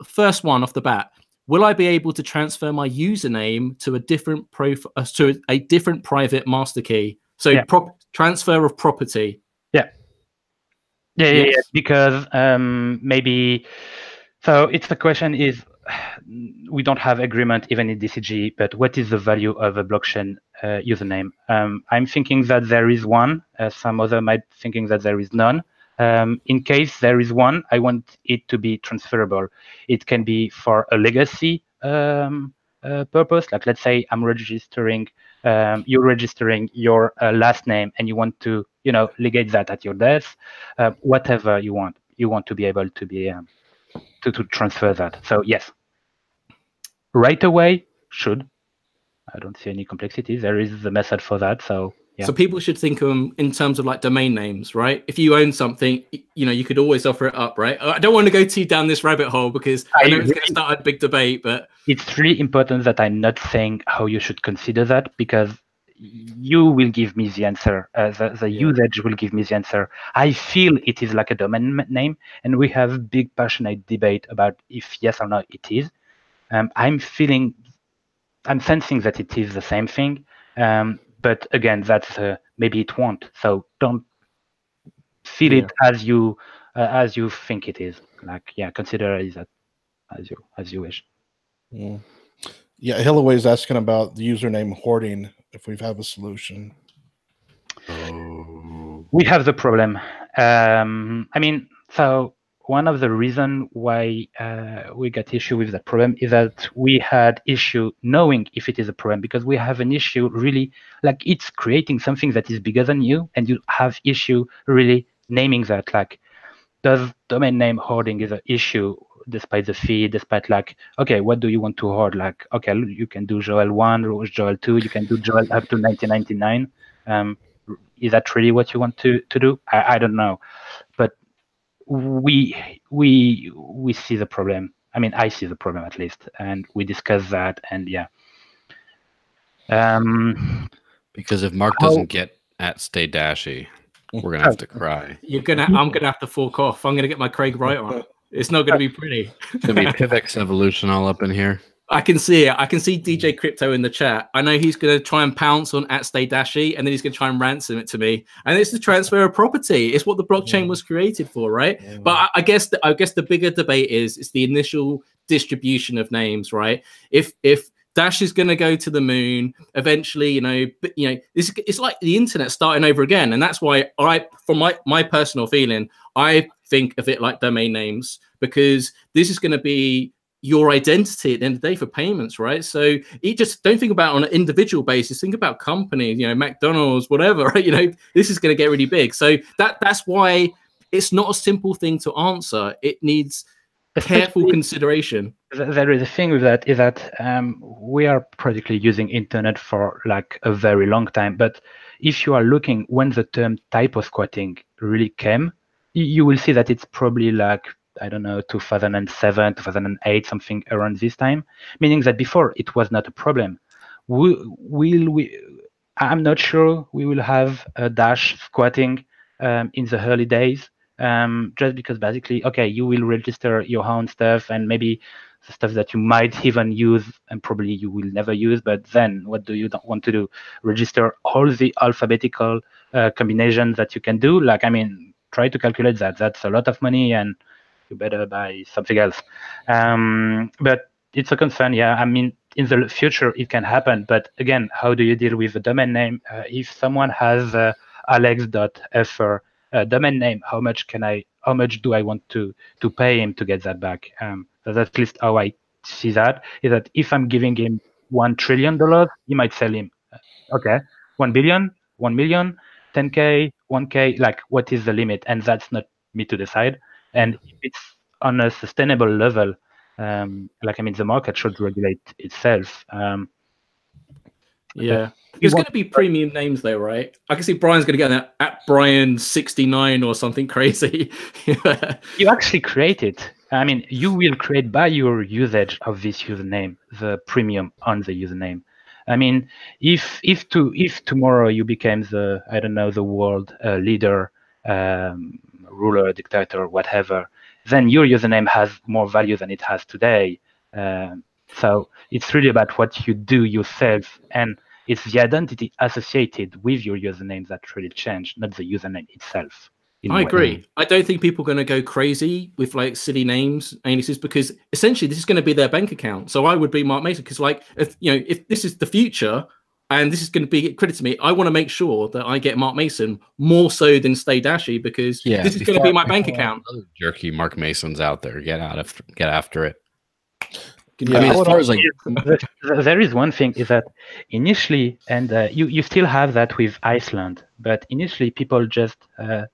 first one off the bat. Will I be able to transfer my username to a different private master key? So transfer of property. Yes. Because maybe. So the question is, we don't have agreement even in DCG, but what is the value of a blockchain username? I'm thinking that there is one. Some other might thinking that there is none. In case there is one, I want it to be transferable. It can be for a legacy purpose. Like, let's say I'm registering, you're registering your last name, and you want to, legate that at your desk. Whatever you want to be able to be to transfer that. So yes, right away should. I don't see any complexity. There is the method for that. So. Yeah. So people should think of them in terms of like domain names, right? If you own something, you could always offer it up, right? I don't want to go too down this rabbit hole because I know it's going to start a big debate, but it's really important that I'm not saying how you should consider that, because you will give me the answer. The usage will give me the answer. I feel it is like a domain name, and we have big passionate debate about if yes or no it is. I'm sensing that it is the same thing. But again, that's maybe it won't. So don't feel it as you think it is. Like, consider it as you wish. Yeah, Hillaway's asking about the username hoarding, if we have a solution. We have the problem. I mean, so one of the reasons why we got issue with that problem is that we had issue knowing if it is a problem, because we have an issue really, like, it's creating something that is bigger than you, and you have issue really naming that. Like, does domain name hoarding is an issue despite the fee, despite, like, okay, what do you want to hoard? Like, okay, you can do Joel 1 or Joel 2, you can do Joel up to 1999. Is that really what you want to do? I don't know, but we see the problem. I mean, I see the problem at least, and we discuss that, and because if Mark doesn't get at Stay Dashy, we're gonna have to cry. I'm gonna have to fork off. I'm gonna get my Craig Wright on. It's not gonna be pretty. It's gonna be PivX Evolution all up in here. I can see it. I can see DJ Crypto in the chat. I know he's going to try and pounce on @StayDashy, and then he's going to try and ransom it to me. And it's the transfer of property. It's what the blockchain was created for, right? But I guess the bigger debate is it's the initial distribution of names, right? If Dash is going to go to the moon eventually, it's like the internet starting over again, and that's why from my personal feeling, I think of it like domain names, because this is going to be your identity at the end of the day for payments, right? So you just don't think about it on an individual basis. Think about companies, McDonald's, whatever, right? This is going to get really big. So that's why it's not a simple thing to answer. It needs careful consideration. There is a thing with that, is that we are practically using internet for like a very long time. But if you are looking when the term typo squatting really came, you will see that it's probably like, I don't know, 2007, 2008, something around this time, meaning that before it was not a problem. I'm not sure we will have a Dash squatting in the early days, just because basically, okay, you will register your own stuff and maybe the stuff that you might even use and probably you will never use, but then what do you want to do? Register all the alphabetical combinations that you can do? Like, I mean, try to calculate that. That's a lot of money, and you better buy something else. But it's a concern, I mean, in the future it can happen, but again, how do you deal with the domain name? If someone has alex.fr domain name, how much do I want to pay him to get that back? That's at least how I see that, is that if I'm giving him $1 trillion, he might sell him, okay, 1 billion, 1 million, 10K, 1K, like, what is the limit? And that's not me to decide. And if it's on a sustainable level, like, I mean, the market should regulate itself. There's going to be premium names though, right? I can see Brian's going to get that at Brian69 or something crazy. You actually create it. I mean, you will create by your usage of this username the premium on the username. I mean, if tomorrow you became the, I don't know, the world leader, ruler, dictator, whatever, then your username has more value than it has today. So it's really about what you do yourself, and it's the identity associated with your username that really changed, not the username itself. I agree. I don't think people are going to go crazy with like silly names, aliases, because essentially this is going to be their bank account. So I would be Mark Mason, because like if this is the future and this is going to be credited to me, I want to make sure that I get Mark Mason more so than Stay Dashy, because this is going to be my bank account. Jerky Mark Masons out there, get after it. I mean, as far as like, there is one thing, is that initially, and you still have that with Iceland, but initially people just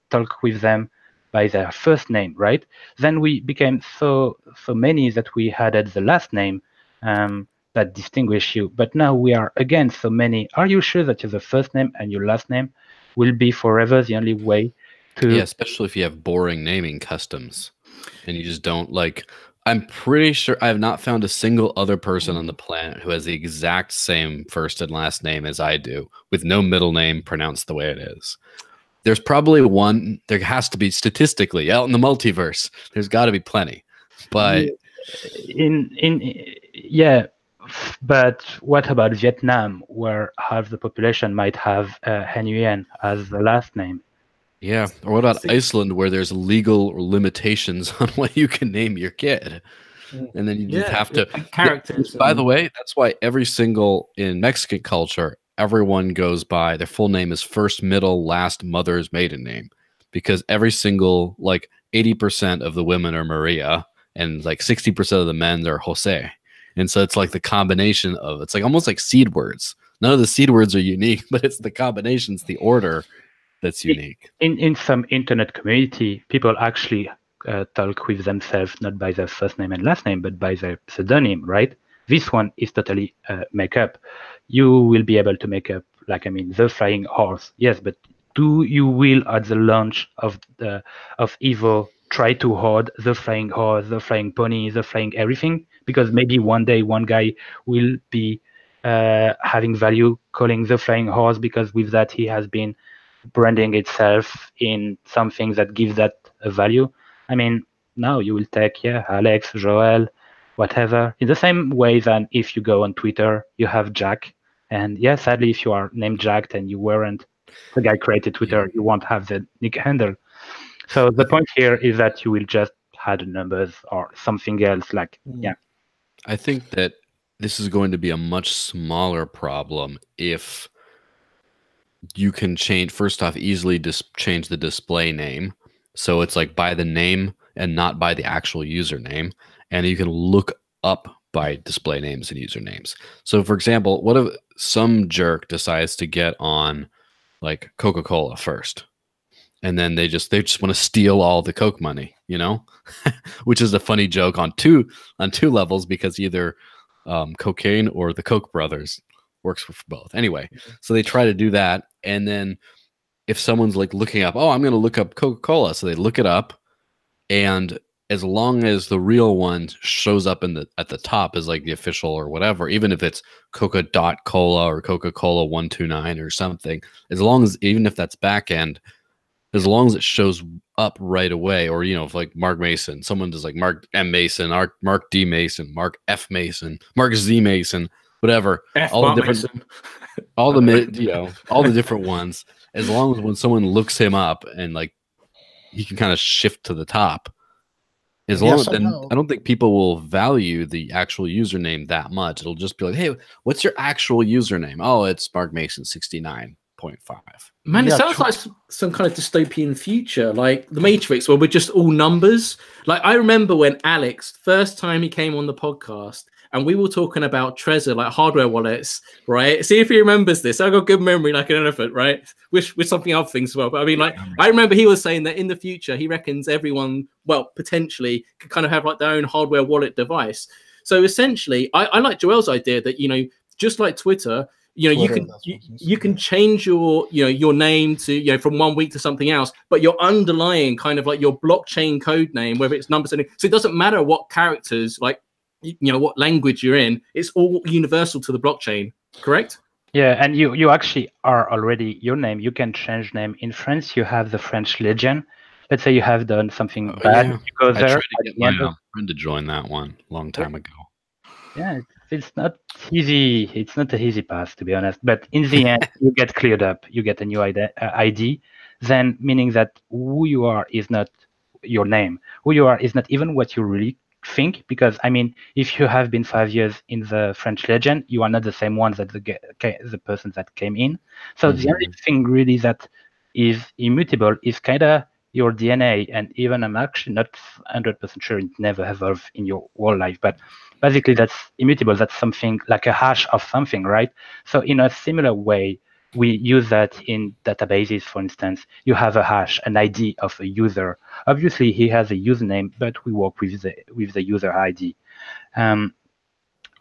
talk with them by their first name, right? Then we became so many that we added the last name that distinguish you. But now we are again so many. Are you sure that the first name and your last name will be forever the only way to? Yeah, especially if you have boring naming customs and you just don't like. I'm pretty sure I have not found a single other person on the planet who has the exact same first and last name as I do, with no middle name pronounced the way it is. There's probably one. There has to be statistically out in the multiverse. There's got to be plenty, but yeah. But what about Vietnam, where half the population might have Nguyen as the last name? Yeah, or what about Iceland, where there's legal limitations on what you can name your kid, and then you just have to characters. By the way, that's why in Mexican culture, everyone goes by their full name is first, middle, last, mother's maiden name, because every single 80% of the women are Maria, and 60% of the men are Jose, and so it's like the combination of it's almost like seed words. None of the seed words are unique, but it's the combinations, the order. That's unique. In some internet community, people actually talk with themselves not by their first name and last name, but by their pseudonym, right? This one is totally make up. You will be able to make up, the flying horse, yes, but you will at the launch of Evo try to hoard the flying horse, the flying pony, the flying everything? Because maybe one day one guy will be having value calling the flying horse, because with that he has been branding itself in something that gives that a value. Now you will take Alex, Joel, whatever, in the same way than if you go on Twitter, you have Jack, and sadly, if you are named Jack and you weren't the guy created Twitter, you won't have the nick handle. So the point here is that you will just add numbers or something else. I think that this is going to be a much smaller problem if you can easily change the display name. So it's by the name and not by the actual username. And you can look up by display names and usernames. So for example, what if some jerk decides to get on Coca-Cola first? And then they just want to steal all the Coke money, which is a funny joke on two levels, because either cocaine or the Koch brothers works for both. Anyway, so they try to do that, and then if someone's looking up, I'm going to look up Coca-Cola, so they look it up, and as long as the real one shows up at the top as the official or whatever, even if it's Coca.Cola or Coca-Cola 129 or something, even if that's back end, as long as it shows up right away, or if Mark Mason, someone does Mark M Mason, Mark D Mason, Mark F Mason, Mark Z Mason, whatever, all the different ones, as long as when someone looks him up and he can kind of shift to the top, then I don't think people will value the actual username that much. It'll just be hey, what's your actual username? Oh, it's Mark Mason 69.5. Man, it sounds like some kind of dystopian future, like the Matrix, where we're just all numbers. I remember when Alex, first time he came on the podcast, and we were talking about Trezor, hardware wallets, right? See if he remembers this. I got good memory like an elephant, right? With something other things as well. But I remember he was saying that in the future, he reckons everyone, potentially could kind of have their own hardware wallet device. So essentially, I like Joel's idea that, just like Twitter, you can change your your name to from 1 week to something else, but your underlying kind of your blockchain code name, whether it's numbers, so it doesn't matter what characters, what language you're in, it's all universal to the blockchain, correct? Yeah, and you actually are already your name. You can change name. In France, you have the French Legion. Let's say you have done something bad. You go there. I tried to get my friend to join that one a long time ago. Yeah, it's not easy. It's not an easy path, to be honest. But in the end, you get cleared up. You get a new ID. Then meaning that who you are is not your name. Who you are is not even what you really think. Because if you have been 5 years in the French Legion, you are not the same one that the person that came in. So the only thing really that is immutable is kind of your DNA. And even I'm actually not 100% sure it never evolved in your whole life, but basically that's immutable. That's something like a hash of something, right? So in a similar way, we use that in databases. For instance, you have a hash, an ID of a user. Obviously, he has a username, but we work with the user ID. In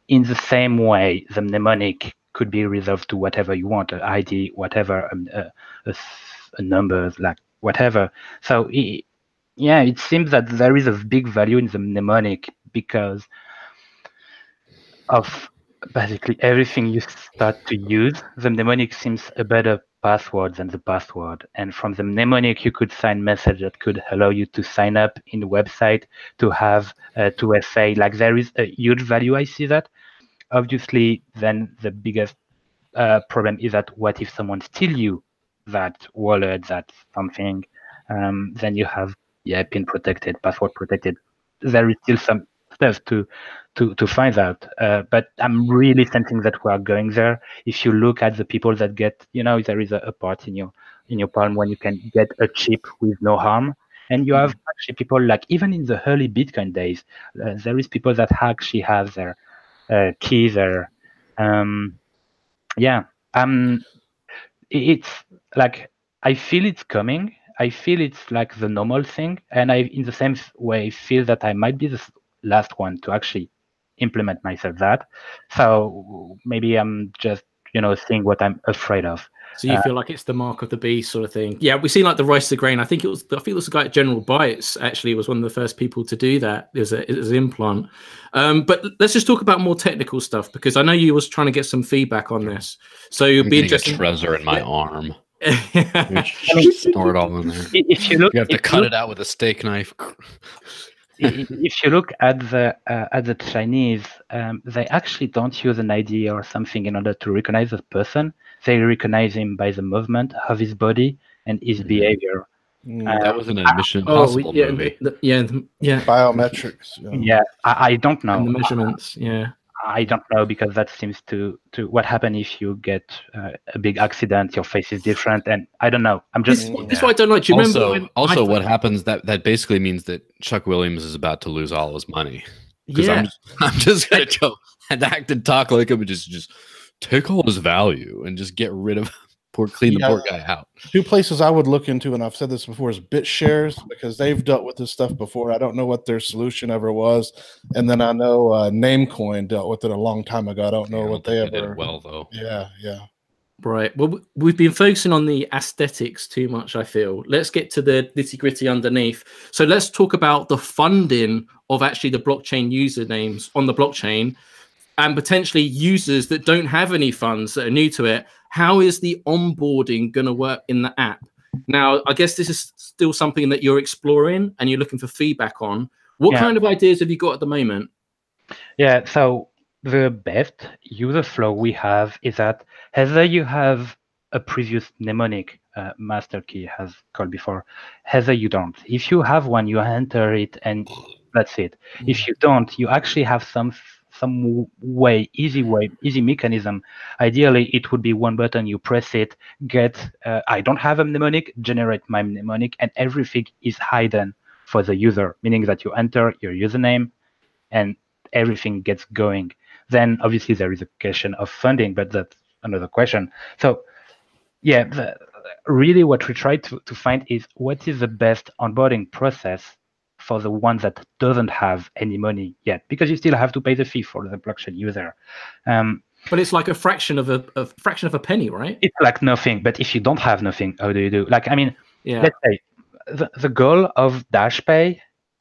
the same way, the mnemonic could be resolved to whatever you want, an ID, whatever, a number, whatever. So it seems that there is a big value in the mnemonic because of basically everything you start to use. The mnemonic seems a better password than the password. And from the mnemonic, you could sign message that could allow you to sign up in the website, to have 2FA. Like, there is a huge value. I see that. Obviously, then the biggest problem is that what if someone steals you that wallet, that something? Then you have PIN protected, password protected. There is still some stuff to find out. But I'm really sensing that we are going there. If you look at the people that get, there is a part in your palm when you can get a chip with no harm. And you have actually people, like, even in the early Bitcoin days, there is people that actually have their keys there. It's like, I feel it's coming. I feel it's like the normal thing, and I, in the same way, feel that I might be the last one to actually implement myself that. So maybe I'm just, seeing what I'm afraid of. So you feel like it's the mark of the beast sort of thing? Yeah, we've seen like the rice to grain. I think it was the guy at General Bytes actually was one of the first people to do that as an implant. But let's just talk about more technical stuff, because I know you was trying to get some feedback on this. So you'll be interested. A treasure in my arm. Store it all in there. If you look, you have to cut it out with a steak knife. If you look at the Chinese, they actually don't use an ID or something in order to recognize a person. They recognize him by the movement of his body and his behavior. That was an Mission Impossible movie. Yeah. Biometrics. Yeah, I don't know. And the measurements, I don't know, because that seems to what happen if you get a big accident, your face is different, and I don't know. I'm just. This is what I don't like. Do you remember? Also, what happens that basically means that Chuck Williams is about to lose all his money. Yeah, I'm just gonna go and act and talk like him and just take all his value and just get rid of clean the poor guy out. Two places I would look into, and I've said this before, is BitShares, because they've dealt with this stuff before. I don't know what their solution ever was, and then I know Namecoin dealt with it a long time ago. I don't know what they ever did well though. Yeah. Right. Well, we've been focusing on the aesthetics too much, I feel. Let's get to the nitty-gritty underneath. So let's talk about the funding of actually the blockchain usernames on the blockchain, and potentially users that don't have any funds that are new to it. How is the onboarding going to work in the app? Now, I guess this is still something that you're exploring and you're looking for feedback on. What kind of ideas have you got at the moment? Yeah, so the best user flow we have is that either you have a previous mnemonic, master key has called before, either you don't. If you have one, you enter it and that's it. If you don't, you actually have some easy mechanism. Ideally, it would be one button, you press it, get, I don't have a mnemonic, generate my mnemonic, and everything is hidden for the user, meaning that you enter your username and everything gets going. Then obviously there is a question of funding, but that's another question. So yeah, really what we try to find is what is the best onboarding process for the one that doesn't have any money yet, because you still have to pay the fee for the blockchain user. But it's like a fraction of a penny, right? It's like nothing. But if you don't have nothing, how do you do? Like, I mean, let's say the goal of Dashpay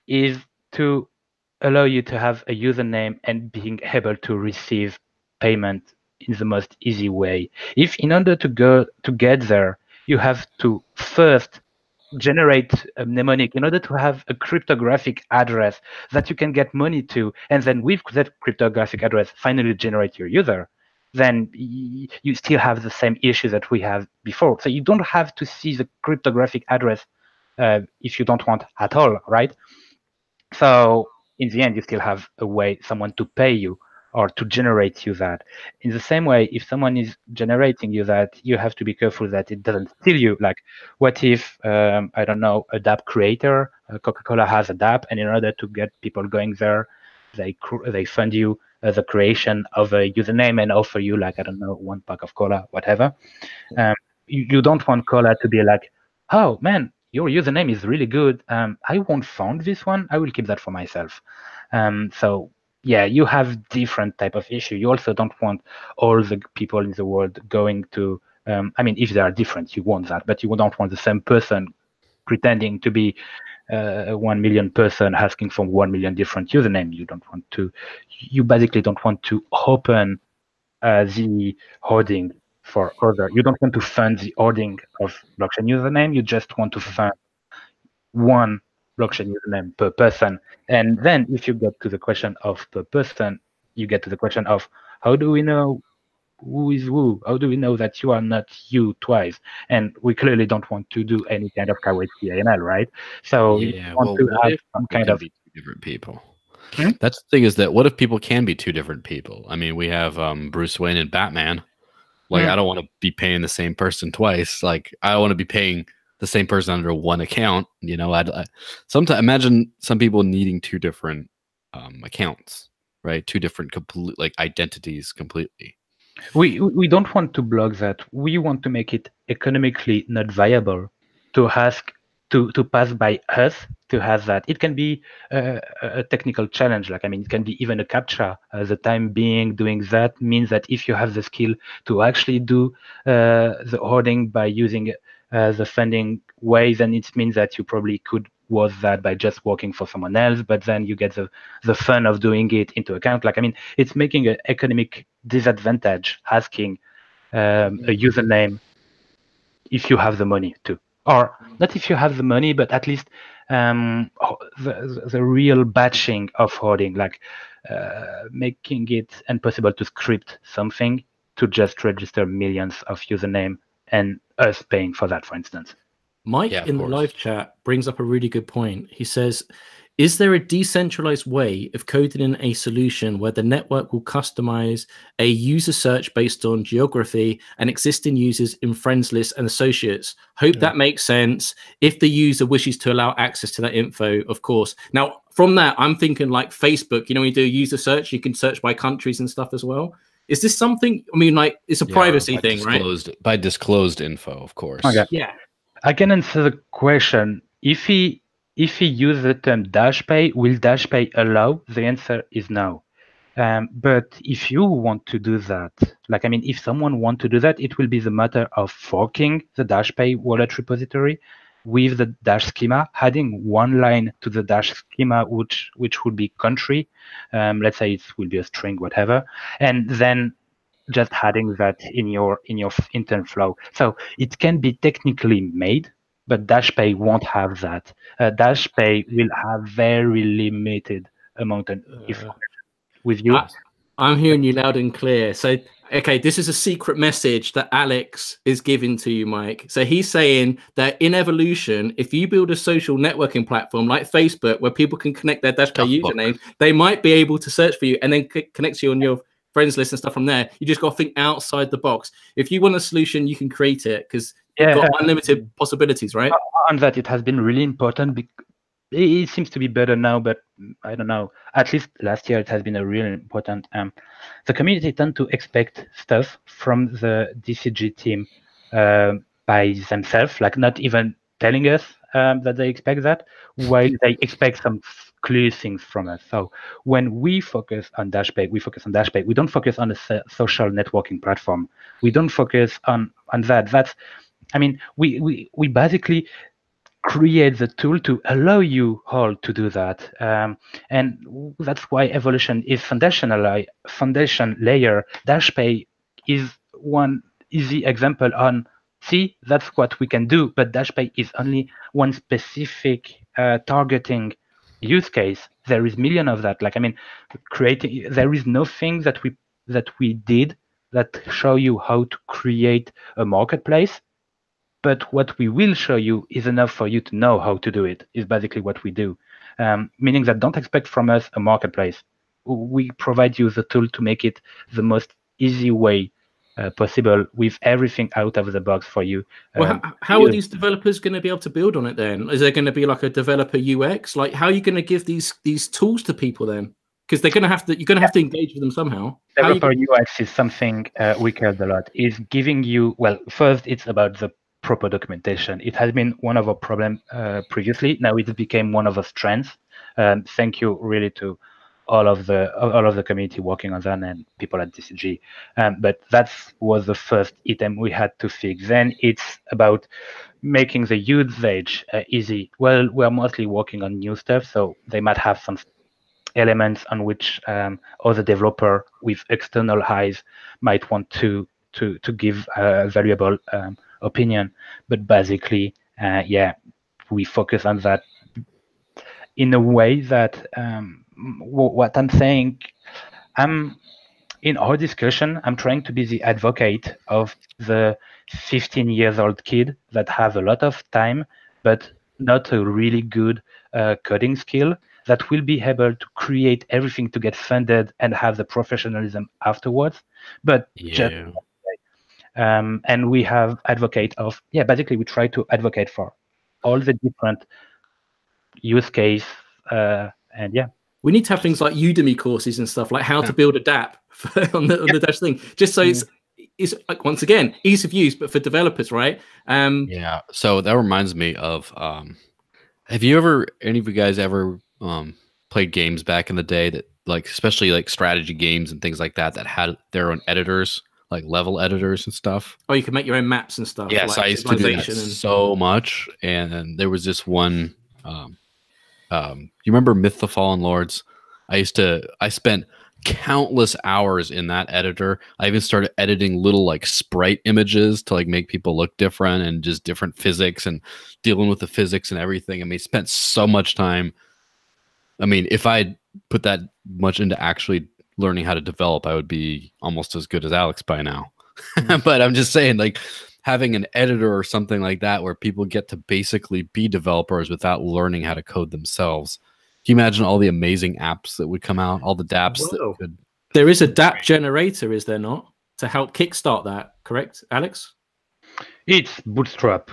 is to allow you to have a username and being able to receive payment in the most easy way. If in order to get there, you have to first generate a mnemonic in order to have a cryptographic address that you can get money to, and then with that cryptographic address finally generate your user, then you still have the same issue that we have before. So you don't have to see the cryptographic address if you don't want at all, right? So in the end, you still have a way, someone to pay you or to generate you that. In the same way, if someone is generating you that, you have to be careful that it doesn't steal you. Like, what if, I don't know, a DApp creator, Coca-Cola has a DApp, and in order to get people going there, they fund you the creation of a username and offer you, like, I don't know, 1 pack of cola, whatever. You don't want cola to be like, oh man, your username is really good. I won't fund this one. I will keep that for myself. So yeah, you have different type of issue. You also don't want all the people in the world going to, I mean, if they are different, you want that, but you don't want the same person pretending to be 1 million person asking for 1 million different username. You basically don't want to open the hoarding for other. You don't want to fund the hoarding of blockchain username. You just want to fund one blockchain username per person. And then if you get to the question of per person, you get to the question of how do we know who is who? How do we know that you are not you twice? And we clearly don't want to do any kind of KYC AML, right? So you want to have some kind of be two different people. Hmm? That's the thing, is that what if people can be two different people? I mean, we have Bruce Wayne and Batman. Like, I don't want to be paying the same person twice. Like, I want to be paying the same person under one account. You know, sometimes imagine some people needing two different accounts, right? Two different complete identities completely. We don't want to block that. We want to make it economically not viable to ask to pass by us to have that. It can be a technical challenge. Like, I mean, it can be even a CAPTCHA. The time being doing that means that if you have the skill to actually do the hoarding by using the funding way, then it means that you probably could was that by just working for someone else, but then you get the fun of doing it into account. Like, I mean, it's making an economic disadvantage asking a username if you have the money to, or not if you have the money, but at least the real batching of hoarding, like making it impossible to script something to just register millions of username and us paying for that, for instance. Mike in the live chat brings up a really good point. He says, is there a decentralized way of coding in a solution where the network will customize a user search based on geography and existing users in friends list and associates? Hope that makes sense. If the user wishes to allow access to that info, of course. Now, from that, I'm thinking like Facebook, you know, when you do user search, you can search by countries and stuff as well. Is this something, I mean, like, it's a privacy thing, right? By disclosed info, of course. Okay. Yeah. I can answer the question. If he uses the term Dashpay, will Dashpay allow? The answer is no. But if you want to do that, like, I mean, if someone wants to do that, it will be the matter of forking the Dashpay wallet repository with the Dash schema, adding one line to the Dash schema, which would be country. Let's say it will be a string, whatever, and then just adding that in your intent flow. So it can be technically made, but Dashpay won't have that. Dashpay will have very limited amount of information with you. I'm hearing you loud and clear. So, okay, this is a secret message that Alex is giving to you, Mike. So he's saying that in evolution, if you build a social networking platform like Facebook, where people can connect their Dashpay username, they might be able to search for you and then connect you on your friends list and stuff from there. You just got to think outside the box. If you want a solution, you can create it because you've got unlimited possibilities, right? On that, it has been really important. It seems to be better now, but I don't know. At least last year, it has been a really important. The community tend to expect stuff from the DCG team by themselves, like not even telling us that they expect that, while they expect some clear things from us. So when we focus on Dashpay, we focus on Dashpay. We don't focus on a social networking platform. We don't focus on that. That's, I mean, we basically create the tool to allow you all to do that. And that's why evolution is foundation layer. Dashpay is one easy example on, see, that's what we can do, but Dashpay is only one specific targeting use case. There is million of that. Like, I mean, there is nothing that we did that show you how to create a marketplace. But what we will show you is enough for you to know how to do it, is basically what we do. Meaning that don't expect from us a marketplace. We provide you the tool to make it the most easy way possible with everything out of the box for you. Well, how are these developers going to be able to build on it then? Is there going to be like a developer UX? Like, how are you going to give these tools to people then? Because you're going to have to engage with them somehow. Developer UX is something we care a lot. Is giving you, well, first it's about the proper documentation. It has been one of our problems previously. Now it became one of our strengths. Thank you really to all of the community working on that and people at DCG. But that was the first item we had to fix. Then it's about making the usage easy. Well, we're mostly working on new stuff, so they might have some elements on which other developer with external eyes might want to give a valuable opinion. But basically, yeah, we focus on that in a way that what I'm saying, in our discussion, I'm trying to be the advocate of the 15-year-old kid that have a lot of time, but not a really good coding skill, that will be able to create everything to get funded and have the professionalism afterwards. But just, and we have advocate of, basically we try to advocate for all the different use case, and yeah. We need to have things like Udemy courses and stuff, like how to build a DApp on the Dash thing, just so it's like, once again, ease of use, but for developers, right? Yeah. So that reminds me of, have you ever, any of you guys ever played games back in the day that, like, especially like strategy games and things like that, that had their own editors, like level editors and stuff? Oh, you can make your own maps and stuff. Yes, like I used to do that so much. And there was this one, you remember Myth the Fallen Lords? I spent countless hours in that editor. I even started editing little like sprite images to like make people look different and just different physics and dealing with the physics and everything. I mean, spent so much time. I mean, if I put that much into actually learning how to develop, I would be almost as good as Alex by now. But I'm just saying, like, having an editor or something like that where people get to basically be developers without learning how to code themselves. Can you imagine all the amazing apps that would come out, all the dApps that could... There is a DApp generator, is there not, to help kickstart that, correct, Alex? It's Bootstrap.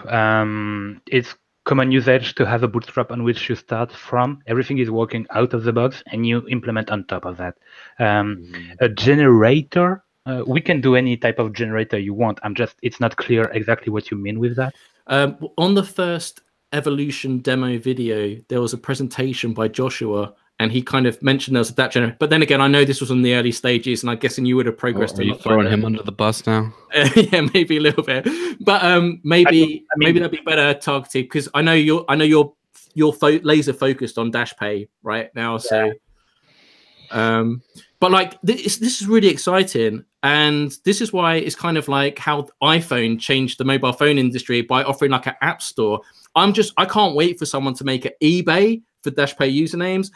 It's common usage to have a Bootstrap on which you start from. Everything is working out of the box, and you implement on top of that. A generator, we can do any type of generator you want. It's not clear exactly what you mean with that. On the first Evolution demo video, there was a presentation by Joshua, and he kind of mentioned there was a DApp generator. But then again, I know this was in the early stages, and I'm guessing you would have progressed. Are you throwing him under the bus now? Yeah, maybe a little bit. But maybe that'd be better targeted, because I know you're laser focused on Dashpay right now. So, but like this is really exciting, and this is why it's kind of like how iPhone changed the mobile phone industry by offering like an app store. I can't wait for someone to make an eBay for Dashpay usernames,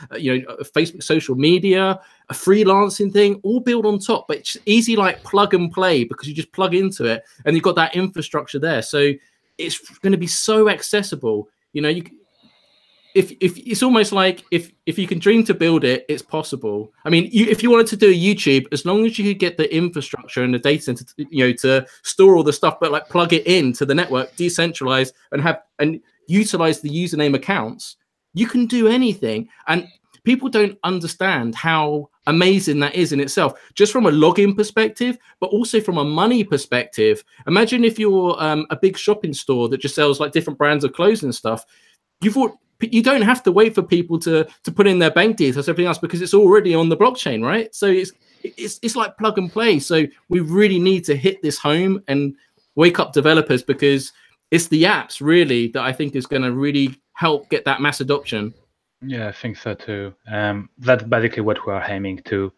Facebook social media, a freelancing thing, all built on top, but it's easy, like plug and play, because you just plug into it and you've got that infrastructure there. So it's going to be so accessible. If it's almost like if you can dream to build it, it's possible. I mean, if you wanted to do a YouTube, as long as you could get the infrastructure and the data center, to store all the stuff, but like plug it into the network, decentralize, and utilize the username accounts, you can do anything. And people don't understand how amazing that is in itself, just from a login perspective, but also from a money perspective. Imagine if you're a big shopping store that just sells like different brands of clothes and stuff. You don't have to wait for people to put in their bank details, everything else, because it's already on the blockchain, right? So it's like plug and play. So we really need to hit this home and wake up developers, because it's the apps really that I think is going to really help get that mass adoption. Yeah, I think so too. That's basically what we're aiming to.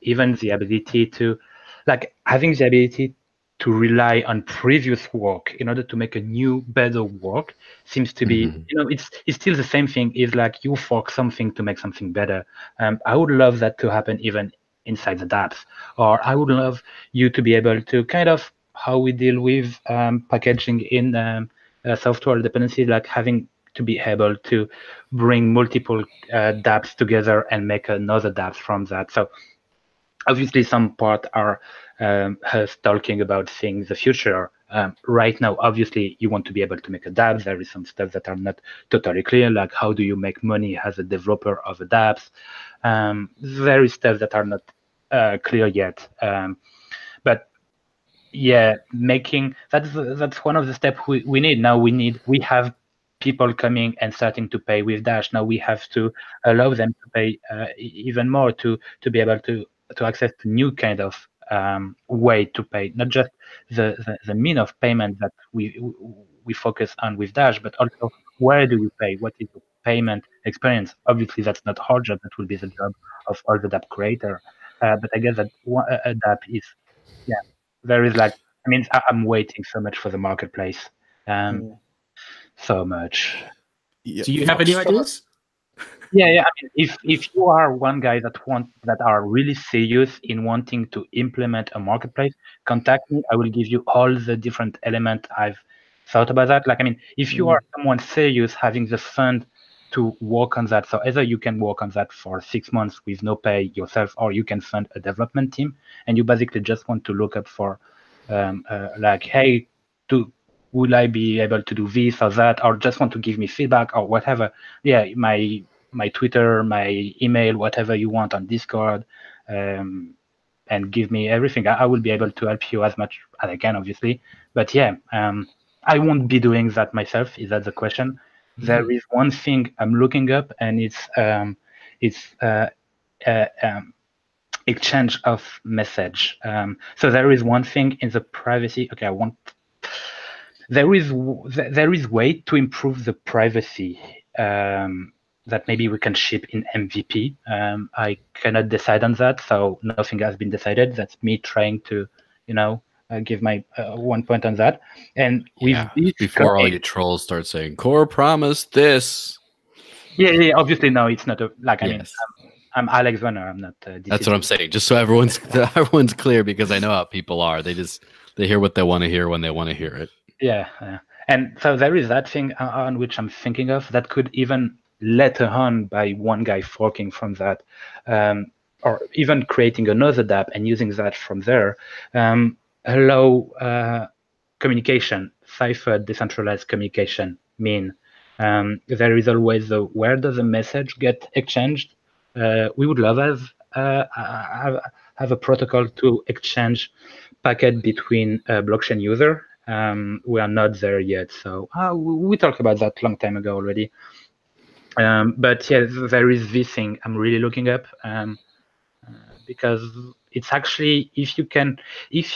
Even the ability to, like, having the ability to rely on previous work in order to make a new, better work seems to be, it's still the same thing. It's like you fork something to make something better. I would love that to happen even inside the dApps. Or I would love you to be able to kind of how we deal with packaging in software dependency, like having to be able to bring multiple dApps together and make another dApps from that. So obviously some part are us talking about things the future. Right now, obviously, you want to be able to make a dApps. There is some stuff that are not totally clear, like how do you make money as a developer of a dApps. There is stuff that are not clear yet. But yeah, making that's one of the steps we need. Now we have people coming and starting to pay with Dash. Now we have to allow them to pay even more to be able to access to new kind of way to pay, not just the mean of payment that we focus on with Dash, but also where do you pay? What is the payment experience? Obviously, that's not our job. That will be the job of all the DApp creator. But I guess that a DApp is, yeah, there is like, I mean, I'm waiting so much for the marketplace. So much. Do you have any ideas? Yeah. I mean, if you are one guy that are really serious in wanting to implement a marketplace, contact me. I will give you all the different elements I've thought about that. Like, I mean, if you are someone serious having the fund to work on that, so either you can work on that for 6 months with no pay yourself, or you can fund a development team, and you basically just want to look up for, like, hey, would I be able to do this or that, or just want to give me feedback or whatever? Yeah, my Twitter, my email, whatever you want on Discord, and give me everything. I will be able to help you as much as I can, obviously. But yeah, I won't be doing that myself. Is that the question? There is one thing I'm looking up, and it's exchange of message. So there is one thing in the privacy. Okay, there is way to improve the privacy that maybe we can ship in MVP. I cannot decide on that, so nothing has been decided. That's me trying to, give my 1 point on that. And before all you trolls start saying Core promised this. Yeah. Obviously, no, it's not I mean, I'm Alex Werner. I'm not. DCG. That's what I'm saying. Just so everyone's clear, because I know how people are. They hear what they want to hear when they want to hear it. Yeah. And so there is that thing on which I'm thinking of that could even later on by one guy forking from that, or even creating another DApp and using that from there, allow communication, ciphered decentralized communication. There is always where does a message get exchanged? We would love have a protocol to exchange packet between a blockchain user. We are not there yet, so we talked about that long time ago already. But yeah, there is this thing I'm really looking up, because it's actually, if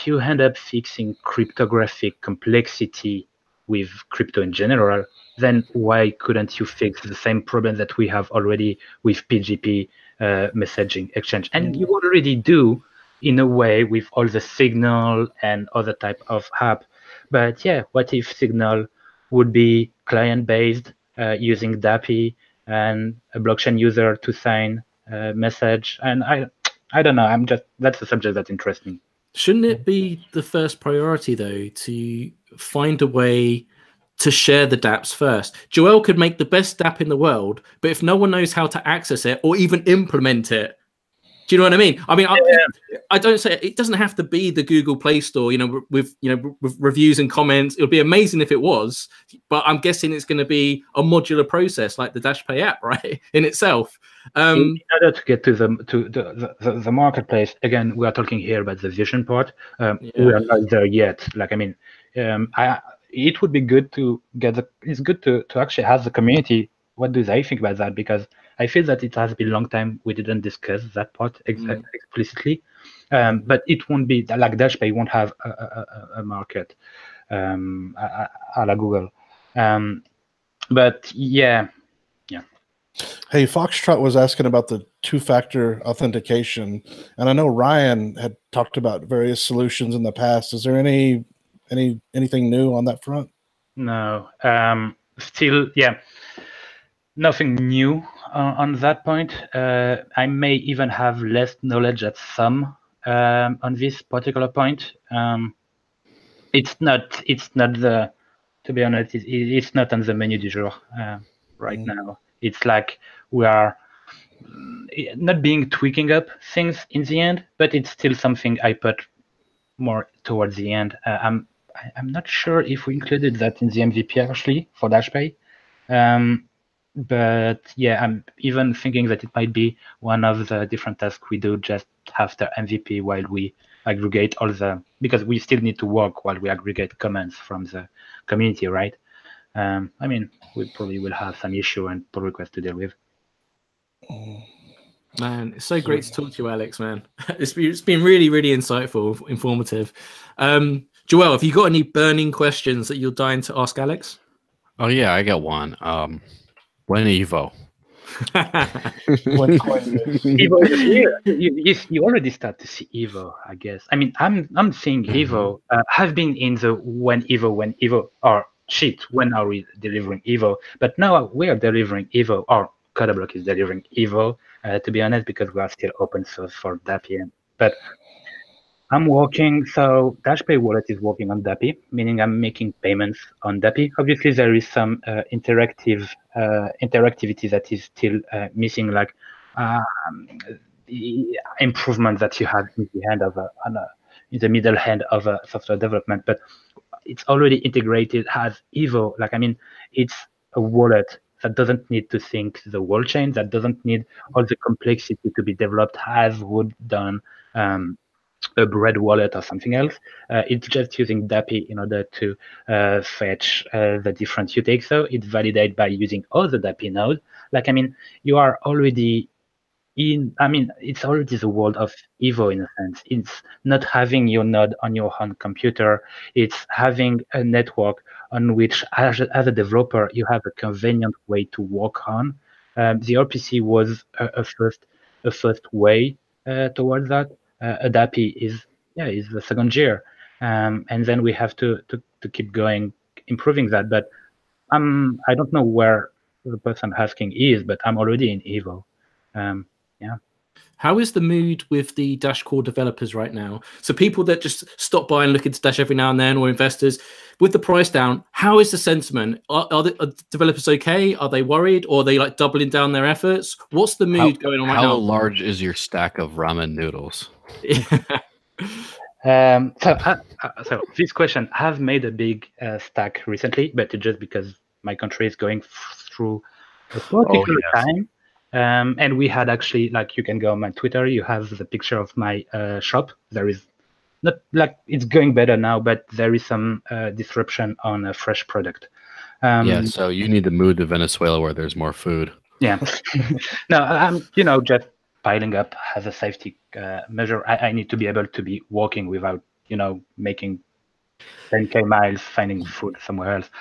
you end up fixing cryptographic complexity with crypto in general, then why couldn't you fix the same problem that we have already with PGP messaging exchange? And you already do in a way with all the Signal and other type of app. But yeah, what if Signal would be client-based, using DAPI and a blockchain user to sign a message? And I don't know. That's a subject that interests me. Shouldn't it be the first priority, though, to find a way to share the dApps first? Joel could make the best dApp in the world, but if no one knows how to access it or even implement it, do you know what I mean? I mean, I don't say it doesn't have to be the Google Play Store, with reviews and comments. It would be amazing if it was, but I'm guessing it's going to be a modular process like the Dashpay app, right, in itself. In order to get to the marketplace, again, we are talking here about the vision part. We are not there yet. Like, I mean, it would be good to it's good to actually have the community. What do they think about that? Because I feel that it has been a long time we didn't discuss that part explicitly. But it won't be like Dashpay won't have a market a la Google. But yeah. Hey, Foxtrot was asking about the two-factor authentication, and I know Ryan had talked about various solutions in the past. Is there anything new on that front? No, still, nothing new on that point. I may even have less knowledge at some on this particular point. It's not the, to be honest, it's not on the menu du jour right now. It's like we are not being tweaking up things in the end, but it's still something I put more towards the end. I'm not sure if we included that in the MVP actually for Dashpay. But yeah, I'm even thinking that it might be one of the different tasks we do just after MVP while we aggregate because we still need to work while we aggregate comments from the community, right? I mean, we probably will have some issue and pull request to deal with. Man, it's so great to talk to you, Alex, man. It's been really, really insightful, informative. Joel, have you got any burning questions that you're dying to ask Alex? Oh, yeah, I got one. When Evo? When coin Evo is here. You already start to see Evo, I guess. I mean, I'm seeing Evo. Have been in the when Evo, or shit, when are we delivering Evo? But now we are delivering Evo, or Codablock is delivering Evo, to be honest, because we are still open source for Dashpay. But I'm working, so Dashpay wallet is working on Dashpay, meaning I'm making payments on Dashpay. Obviously, there is some interactivity that is still missing, like the improvement that you have in the hand of in the middle hand of software development. But it's already integrated as Evo. Like, I mean, it's a wallet that doesn't need to think the whole chain, that doesn't need all the complexity to be developed as would done a bread wallet or something else. It's just using Dashpay in order to fetch the different UTXO. It's validated by using all the Dashpay nodes. Like, I mean, you are already it's already the world of Evo in a sense. It's not having your node on your own computer. It's having a network on which, as a developer, you have a convenient way to work on. The RPC was a first way towards that. Dashpay is the second year, and then we have to keep going, improving that. But I don't know where the person asking is, but I'm already in Evo. Yeah. How is the mood with the Dash core developers right now? So people that just stop by and look into Dash every now and then, or investors, with the price down, how is the sentiment? Are developers okay? Are they worried? Or are they like doubling down their efforts? What's the mood going on right now? How large is your stack of ramen noodles? So this question, I've made a big stack recently, but it's just because my country is going through a particular time. And we had actually, like, you can go on my Twitter, you have the picture of my shop. There is not, like, it's going better now, but there is some disruption on a fresh product. Yeah, so you need to move to Venezuela where there's more food. Yeah. No, I'm, just piling up as a safety measure. I need to be able to be walking without, making 10K miles finding food somewhere else.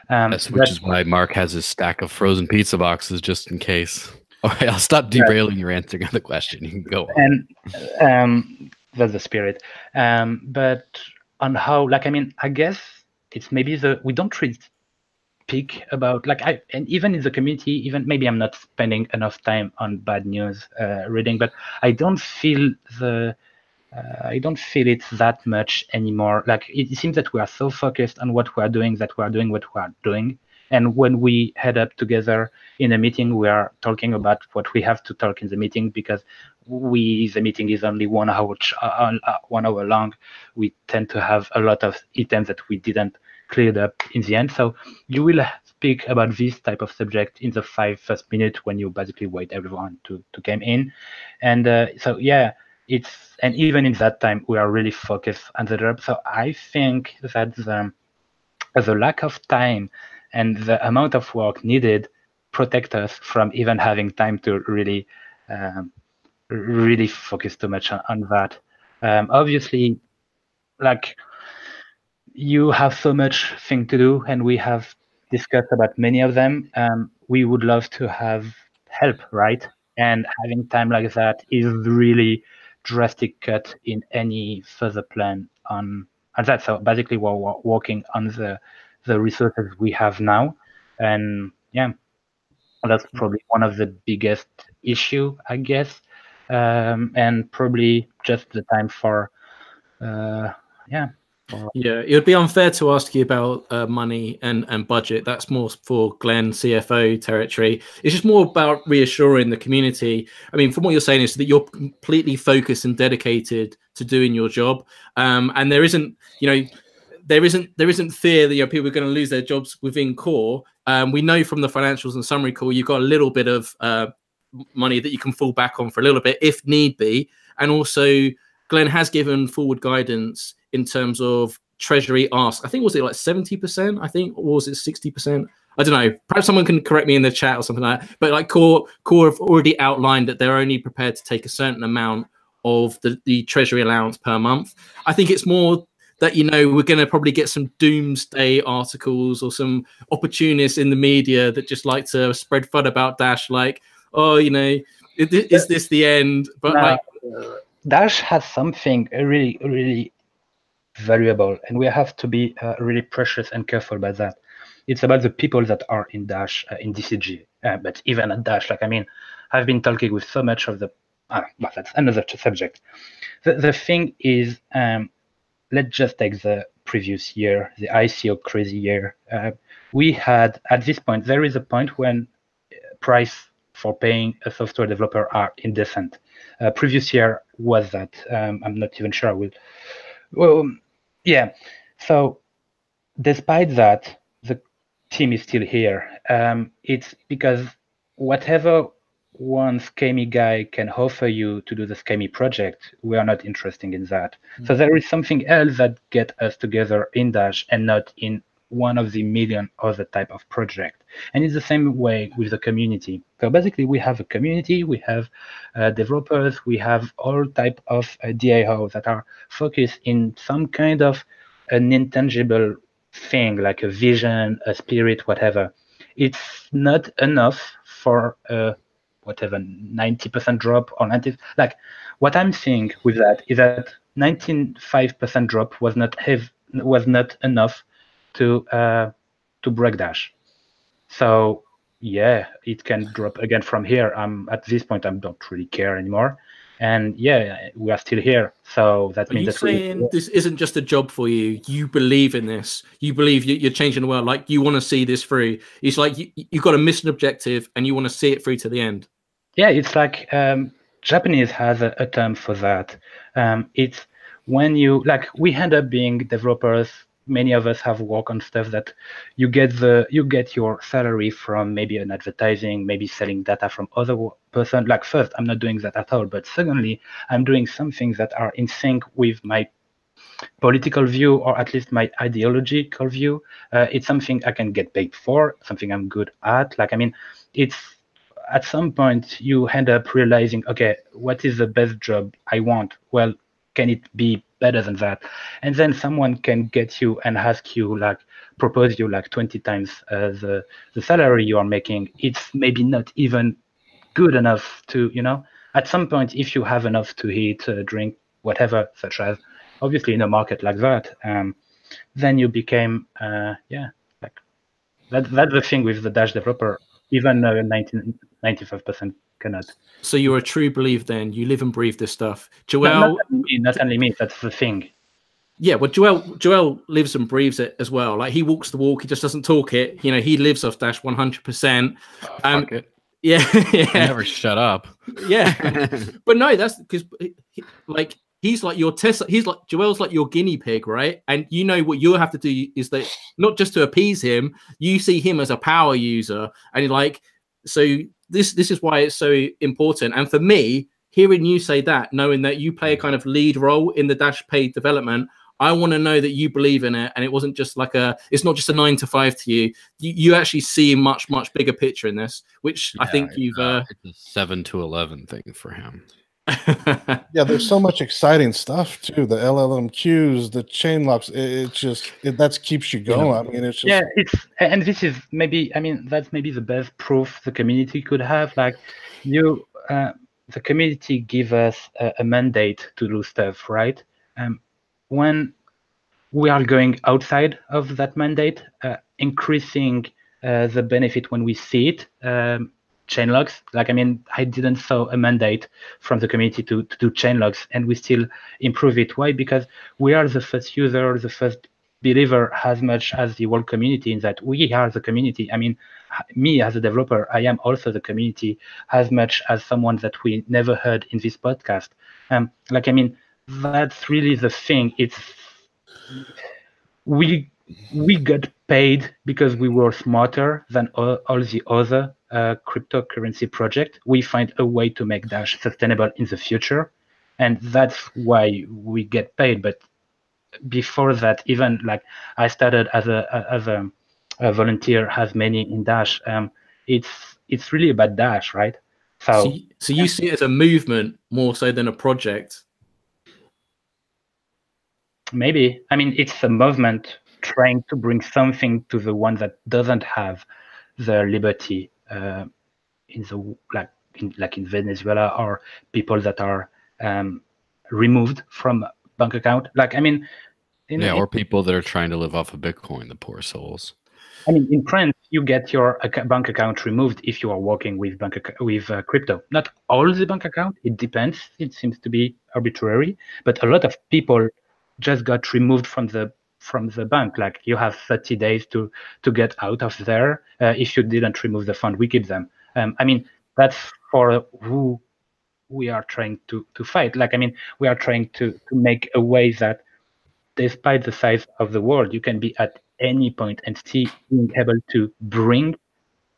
Yes, which is why Mark has his stack of frozen pizza boxes just in case. Okay, I'll stop derailing your answer on the question. You can go on. And that's the spirit. But on how, like, I mean, I guess it's maybe we don't really speak about, like, and even in the community, even maybe I'm not spending enough time on bad news reading, but I don't feel it that much anymore. Like, it seems that we are so focused on what we are doing that we are doing what we are doing. And when we head up together in a meeting, we are talking about what we have to talk in the meeting, because the meeting is only 1 hour, 1 hour long. We tend to have a lot of items that we didn't clear up in the end. So you will speak about this type of subject in the 5 first minutes when you basically wait everyone to come in. And so, yeah, and even in that time, we are really focused on the job. So I think that the lack of time and the amount of work needed protect us from even having time to really focus too much on that. Obviously, like, you have so much thing to do, and we have discussed about many of them. We would love to have help, right? And having time like that is really drastic cut in any further plan on that. So basically, we're working on the resources we have now, and yeah, that's probably one of the biggest issue, I guess, and probably just the time for Yeah, it would be unfair to ask you about money and budget. That's more for Glenn, CFO territory. It's just more about reassuring the community. I mean, from what you're saying is that you're completely focused and dedicated to doing your job, and there isn't, there isn't fear that people are going to lose their jobs within core. We know from the financials and summary call, you've got a little bit of money that you can fall back on for a little bit if need be, and also Glenn has given forward guidance in terms of treasury asked. I think was it like 70%? I think, or was it 60%? I don't know. Perhaps someone can correct me in the chat or something like that. But like Core have already outlined that they're only prepared to take a certain amount of the treasury allowance per month. I think it's more that, you know, we're going to probably get some doomsday articles or some opportunists in the media that just like to spread FUD about Dash, like, oh, you know, is this the end? But like, Dash has something really, really valuable, and we have to be really precious and careful about that. It's about the people that are in Dash, in DCG, but even at Dash. Like, I mean, I've been talking with so much of the. But that's another subject. The thing is, let's just take the previous year, the ICO crazy year. We had, at this point, there is a point when price for paying a software developer are indecent. Previous year was that. I'm not even sure I will. Well, yeah. So despite that, the team is still here. It's because whatever one scammy guy can offer you to do the scammy project, we are not interested in that. So there is something else that get us together in Dash and not in one of the million other type of project. And it's the same way with the community. So basically we have a community, we have developers, we have all type of DAO that are focused in some kind of an intangible thing, like a vision, a spirit, whatever. It's not enough for whatever 90% drop or 90. Like what I'm seeing with that is that 95% drop was not enough to break Dash. So yeah, it can drop again from here. At this point, I don't really care anymore. And yeah, we are still here. So that means that saying this isn't just a job for you. You believe in this. You believe you're changing the world. Like you want to see this through. It's like you've got a mission objective and you want to see it through to the end. Yeah, it's like Japanese has a term for that. It's when you we end up being developers. Many of us have worked on stuff that you get your salary from maybe an advertising, maybe selling data from other person. Like first, I'm not doing that at all. But secondly, I'm doing some things that are in sync with my political view or at least my ideological view. It's something I can get paid for, something I'm good at. Like, I mean, it's at some point you end up realizing, okay, what is the best job I want? Well, can it be better than that? And then someone can get you and ask you, propose you 20 times the salary you are making. It's maybe not even good enough to, at some point, if you have enough to eat, drink, whatever, such as obviously in a market like that, then you became, that's the thing with the Dash developer, even 95% cannot. So you're a true believer then. You live and breathe this stuff. Joel, not only me, that's the thing. Yeah, well, Joel lives and breathes it as well. Like he walks the walk, he just doesn't talk it. He lives off Dash 100%. Fuck it. Yeah, yeah. I never shut up. Yeah, but no, that's because he's like your test. Joel's like your guinea pig, right? And what you'll have to do is that not just to appease him, you see him as a power user, and so this is why it's so important. And for me, hearing you say that, knowing that you play a kind of lead role in the Dashpay development, I want to know that you believe in it, and it wasn't just it's not just a 9 to 5 to you. You actually see a much bigger picture in this, which I think you've. It's a 7 to 11 thing for him. Yeah, there's so much exciting stuff too. The LLMQs, the chain locks. That keeps you going. I mean, it's just and this is maybe. I mean, that's maybe the best proof the community could have. The community give us a mandate to do stuff, right? When we are going outside of that mandate, increasing the benefit when we see it, chain locks. I didn't saw a mandate from the community to do chain locks, and we still improve it. Why? Because we are the first user, the first believer, as much as the whole community, in that we are the community. I mean, me as a developer, I am also the community, as much as someone that we never heard in this podcast. That's really the thing. It's we got paid because we were smarter than all the other cryptocurrency project. We find a way to make Dash sustainable in the future, and that's why we get paid. But before that, even like I started as a volunteer, as many in Dash. It's really about Dash, right? So you see it as a movement more so than a project? Maybe. I mean, it's a movement trying to bring something to the one that doesn't have the liberty in the like in Venezuela, or people that are removed from bank account. Like, I mean, or people that are trying to live off of Bitcoin, the poor souls. I mean, in France, you get your bank account removed if you are working with crypto. Not all the bank account. It depends. It seems to be arbitrary, but a lot of people just got removed from the bank. Like, you have 30 days to get out of there. If you didn't remove the fund, we keep them. I mean, that's for who we are trying to fight. Like, I mean, we are trying to make a way that, despite the size of the world, you can be at any point and still being able to bring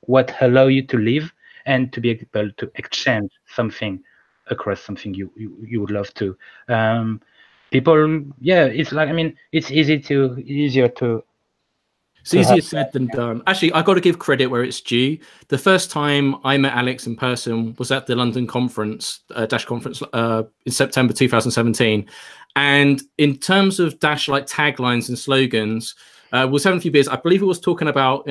what allow you to live and to be able to exchange something across something you would love to. People, yeah, it's like, I mean, it's easier to. It's easier said than done. Actually, I got to give credit where it's due. The first time I met Alex in person was at the London conference, Dash conference, in September 2017. And in terms of Dash like taglines and slogans, was having a few beers. I believe it was talking about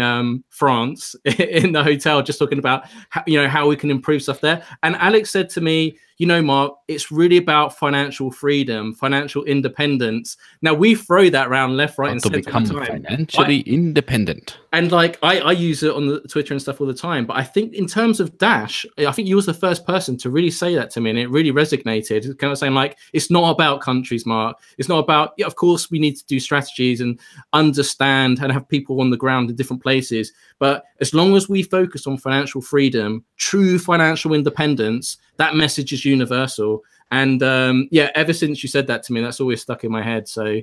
France in the hotel, just talking about how we can improve stuff there. And Alex said to me, Mark, it's really about financial freedom, financial independence. Now we throw that around left, right, and center. Become financially independent. And like I use it on the Twitter and stuff all the time. But I think in terms of Dash, I think you was the first person to really say that to me, and it really resonated. Kind of saying like, it's not about countries, Mark. It's not about. Yeah, of course, we need to do strategies and understand and have people on the ground in different places. But as long as we focus on financial freedom, true financial independence, that message is universal. And ever since you said that to me, that's always stuck in my head. So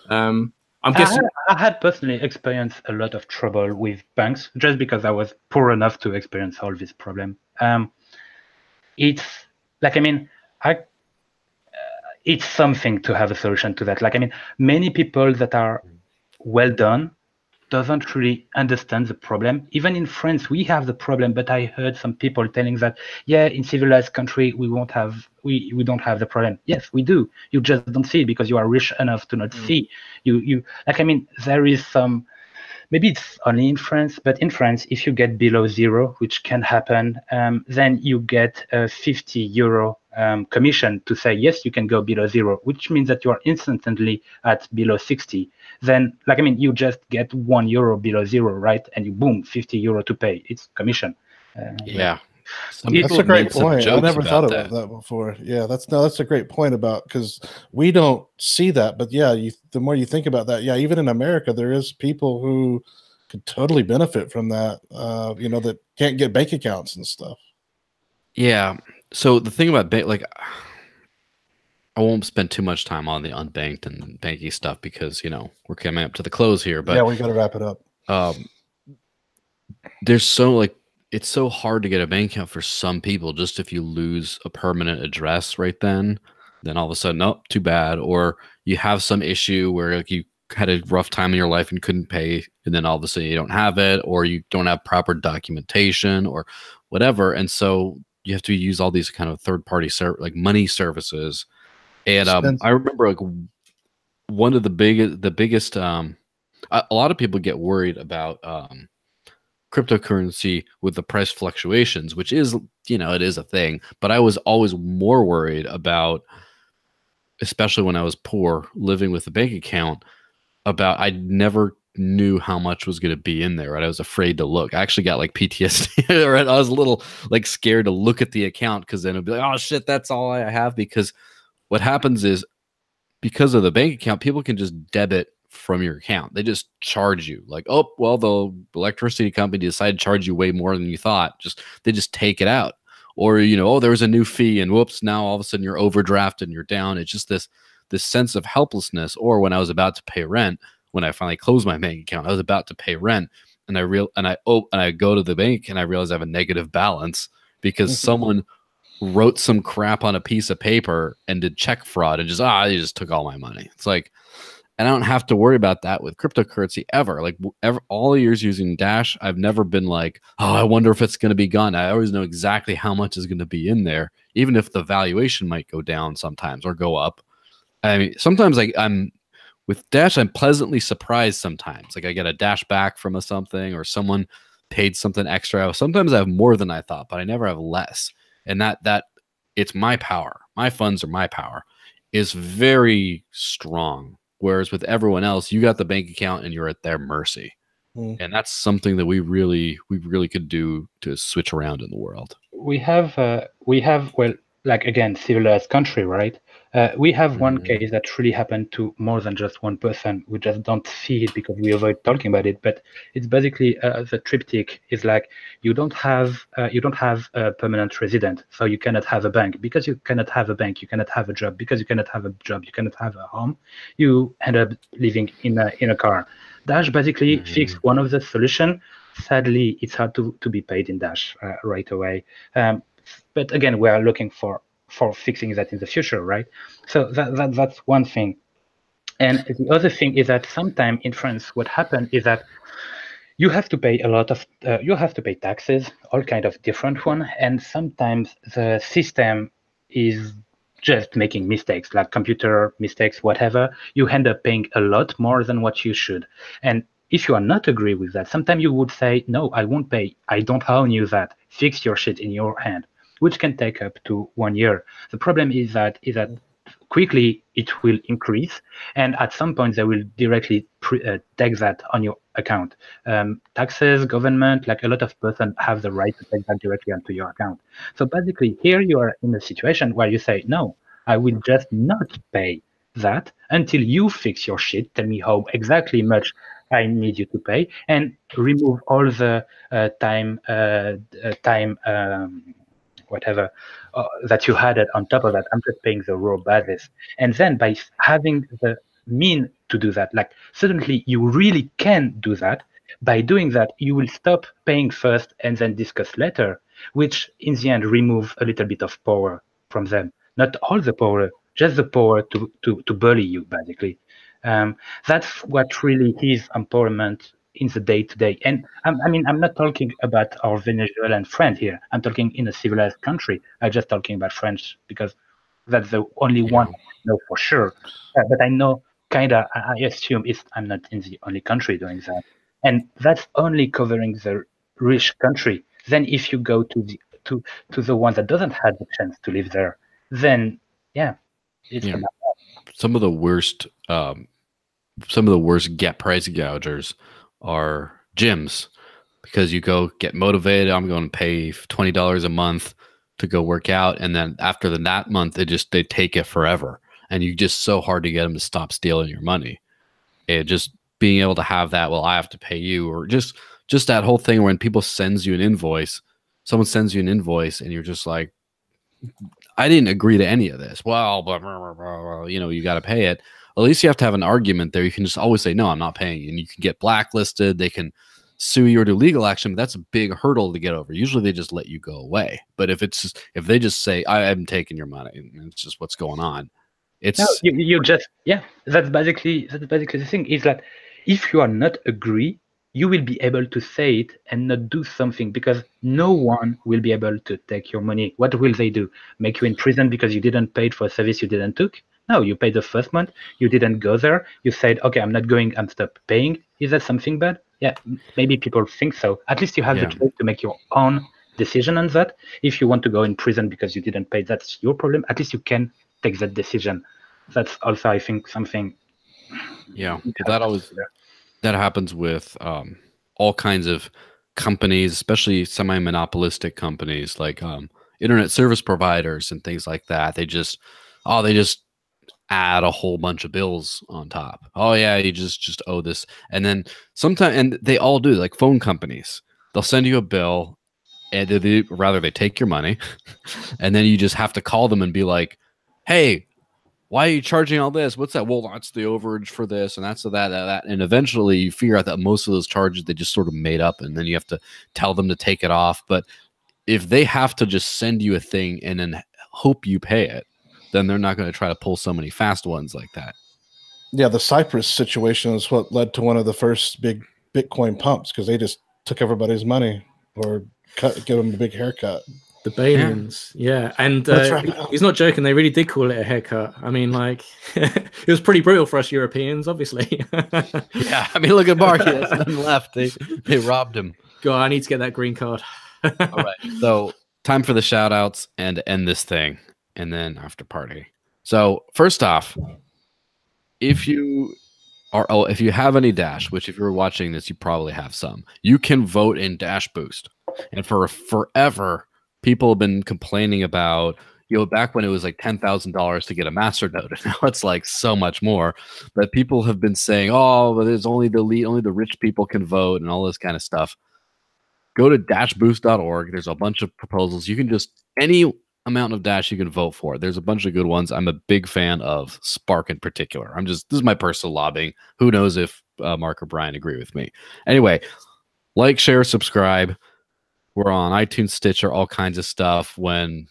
I'm guessing I had personally experienced a lot of trouble with banks just because I was poor enough to experience all this problem. It's like, I mean, it's something to have a solution to that. Like, I mean, many people that are well done doesn't really understand the problem. Even in France, we have the problem, but I heard some people telling that, yeah, in civilized country, we don't have the problem. Yes, we do. You just don't see it because you are rich enough to not see. You like, I mean, there is some, maybe it's only in France, but in France, if you get below zero, which can happen, then you get a 50 euro commission to say, yes, you can go below zero, which means that you are instantly at below 60. Then, like, I mean, you just get 1 euro below zero, right? And you boom, 50 euro to pay. It's commission. Yeah. That's a great point. I never thought about that before. Yeah, that's a great point about, because we don't see that, but yeah, the more you think about that, yeah, even in America, there is people who could totally benefit from that. That can't get bank accounts and stuff. Yeah. So the thing about like, I won't spend too much time on the unbanked and banky stuff because we're coming up to the close here. But yeah, we got to wrap it up. It's so hard to get a bank account for some people. Just if you lose a permanent address right then all of a sudden, oh, too bad. Or you have some issue where like you had a rough time in your life and couldn't pay, and then all of a sudden you don't have it, or you don't have proper documentation or whatever. And so you have to use all these kind of third-party like money services. And I remember like one of the biggest a lot of people get worried about cryptocurrency with the price fluctuations, which is, it is a thing. But I was always more worried about, especially when I was poor, living with a bank account, about I never knew how much was going to be in there. Right? I was afraid to look. I actually got like PTSD. Right? I was a little like scared to look at the account because then it'd be like, oh shit, that's all I have. Because what happens is, because of the bank account, people can just debit from your account. They just charge you like, oh, well, the electricity company decided to charge you way more than you thought. They just take it out. Or, oh, there was a new fee and whoops, now all of a sudden you're overdrafted and you're down. It's just this sense of helplessness. Or when I was about to pay rent, when I finally closed my bank account, I was about to pay rent and I go to the bank and I realize I have a negative balance because someone wrote some crap on a piece of paper and did check fraud and they just took all my money. It's like, And I don't have to worry about that with cryptocurrency ever. Like all the years using Dash, I've never been like, oh, I wonder if it's going to be gone. I always know exactly how much is going to be in there, even if the valuation might go down sometimes or go up. I mean, sometimes I'm with Dash, I'm pleasantly surprised sometimes. Like I get a Dash back from something, or someone paid something extra. Sometimes I have more than I thought, but I never have less. And that it's my power. My funds are my power is very strong. Whereas with everyone else, you got the bank account and you're at their mercy. And that's something that we really could do to switch around in the world. We have well, like again, civilized country, right? We have one case that really happened to more than just one person. We just don't see it because we avoid talking about it. But it's basically the triptych is like you don't have a permanent resident, so you cannot have a bank. Because you cannot have a bank, you cannot have a job. Because you cannot have a job, you cannot have a home. You end up living in a car. Dash basically fixed one of the solution. Sadly, it's hard to be paid in Dash right away. But again, we are looking for fixing that in the future, right? So that's one thing. And the other thing is that sometimes in France, what happened is that you have to pay a lot of you have to pay taxes, all kind of different one, and sometimes the system is just making mistakes, like computer mistakes, whatever. You end up paying a lot more than what you should. And if you are not agree with that, sometimes you would say, no, I won't pay. I don't own you that. Fix your shit in your hand, which can take up to 1 year. The problem is that quickly it will increase, and at some point they will directly take that on your account. Taxes, government, like a lot of person have the right to take that directly onto your account. So basically here you are in a situation where you say, no, I will just not pay that until you fix your shit. Tell me how exactly much I need you to pay, and remove all the time whatever that you had on top of that. I'm just paying the raw basis. And then by having the mean to do that, like suddenly you really can do that. By doing that, you will stop paying first and then discuss later, which in the end remove a little bit of power from them. Not all the power, just the power to bully you, basically. That's what really is empowerment in the day-to-day. And I'm not talking about our Venezuelan friend here. I'm talking in a civilized country. I'm just talking about French because that's the only one I know for sure. But I know I assume I'm not in the only country doing that. And that's only covering the rich country. Then if you go to the one that doesn't have the chance to live there, then it's some of the worst get price gougers are gyms, because you go get motivated. I'm going to pay $20 a month to go work out, and then after that month, they take it forever, and you just so hard to get them to stop stealing your money. And just being able to have that, well, I have to pay you, or just that whole thing when people sends you an invoice, someone sends you an invoice, and you're just like, I didn't agree to any of this. Well, blah, blah, blah, blah, you got to pay it. At least you have to have an argument there. You can just always say, no, I'm not paying. And you can get blacklisted. They can sue you or do legal action. But that's a big hurdle to get over. Usually they just let you go away. But if they just say, I haven't taken your money, and it's just what's going on. It's you just that's basically the thing is that if you are not agree, you will be able to say it and not do something, because no one will be able to take your money. What will they do? Make you in prison because you didn't pay for a service you didn't took? No, you paid the first month. You didn't go there. You said, okay, I'm not going. I'm stop paying. Is that something bad? Yeah, maybe people think so. At least you have the choice to make your own decision on that. If you want to go in prison because you didn't pay, that's your problem. At least you can take that decision. That's also, I think, something. Yeah, that happens with all kinds of companies, especially semi-monopolistic companies like internet service providers and things like that. They just add a whole bunch of bills on top. Oh yeah, you just owe this. And then sometimes, and they all do, like phone companies, they'll send you a bill, and they take your money, and then you just have to call them and be like, hey, why are you charging all this? What's that? Well, that's the overage for this, and that's that. And eventually you figure out that most of those charges they just sort of made up, and then you have to tell them to take it off. But if they have to just send you a thing and then hope you pay it, then they're not going to try to pull so many fast ones like that. Yeah, the Cyprus situation is what led to one of the first big Bitcoin pumps because they just took everybody's money or give them a big haircut. The Balians, yeah. And he's not joking. They really did call it a haircut. I mean, like, it was pretty brutal for us Europeans, obviously. Yeah, I mean, look at Mark. He has nothing left. They robbed him. God, I need to get that green card. All right. So time for the shout outs and end this thing, and then after party. So first off, if you have any Dash, which if you're watching this, you probably have some, you can vote in Dash Boost. And for forever, people have been complaining about, back when it was like $10,000 to get a masternode, and now it's like so much more. But people have been saying, oh, but there's only the elite, only the rich people can vote, and all this kind of stuff. Go to dashboost.org. There's a bunch of proposals. You can just any amount of Dash you can vote for. There's a bunch of good ones. I'm a big fan of Spark in particular. This is my personal lobbying. Who knows if Mark or Brian agree with me. Anyway, like, share, subscribe. We're on iTunes, Stitcher, all kinds of stuff. When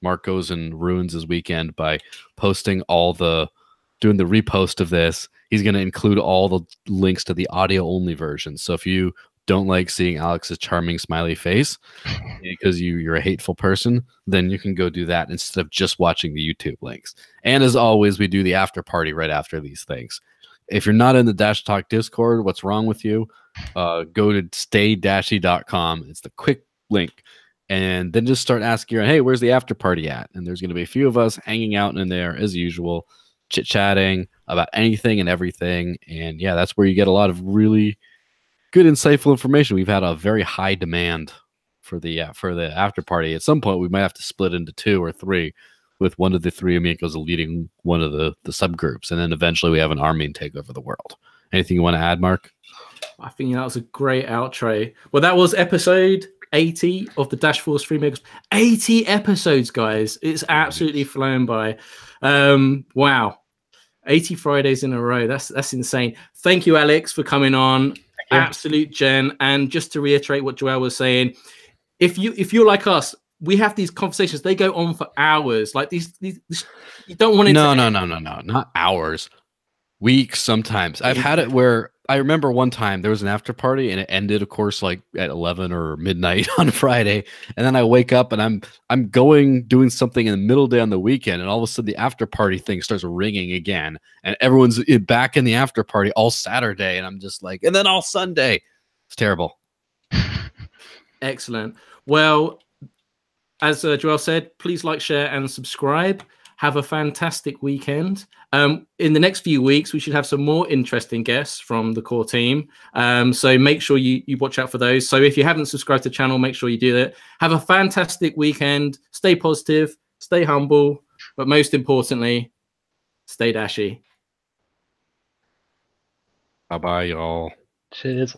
Mark goes and ruins his weekend by doing the repost of this, he's going to include all the links to the audio only version. So if you don't like seeing Alex's charming smiley face because you're a hateful person, then you can go do that instead of just watching the YouTube links. And as always, we do the after party right after these things. If you're not in the Dash Talk Discord, what's wrong with you? Go to staydashy.com. It's the quick link. And then just start asking, hey, where's the after party at? And there's going to be a few of us hanging out in there as usual, chit-chatting about anything and everything. And yeah, that's where you get a lot of really good, insightful information. We've had a very high demand for the after party. At some point, we might have to split into 2 or 3, with one of the 3 amigos leading one of the subgroups, and then eventually we have an army and take over the world. Anything you want to add, Mark? I think that was a great outro. Well, that was episode 80 of the Dash Force 3 Amigos. 80 episodes, guys. It's absolutely flown by. Wow. 80 Fridays in a row. That's insane. Thank you, Alex, for coming on. Absolute gen. And just to reiterate what Joel was saying, if you're like us, we have these conversations. They go on for hours. Like these you don't want it. No, not hours. Weeks sometimes. I've had it where I remember one time there was an after party and it ended, of course, like at 11 or midnight on Friday. And then I wake up and I'm doing something in the middle of the day on the weekend, and all of a sudden the after party thing starts ringing again, and everyone's back in the after party all Saturday, and I'm just like, and then all Sunday. It's terrible. Excellent. Well, as Joel said, please like, share, and subscribe. Have a fantastic weekend. In the next few weeks, we should have some more interesting guests from the core team. So make sure you watch out for those. So if you haven't subscribed to the channel, make sure you do that. Have a fantastic weekend. Stay positive, stay humble, but most importantly, stay dashy. Bye-bye, y'all. Cheers.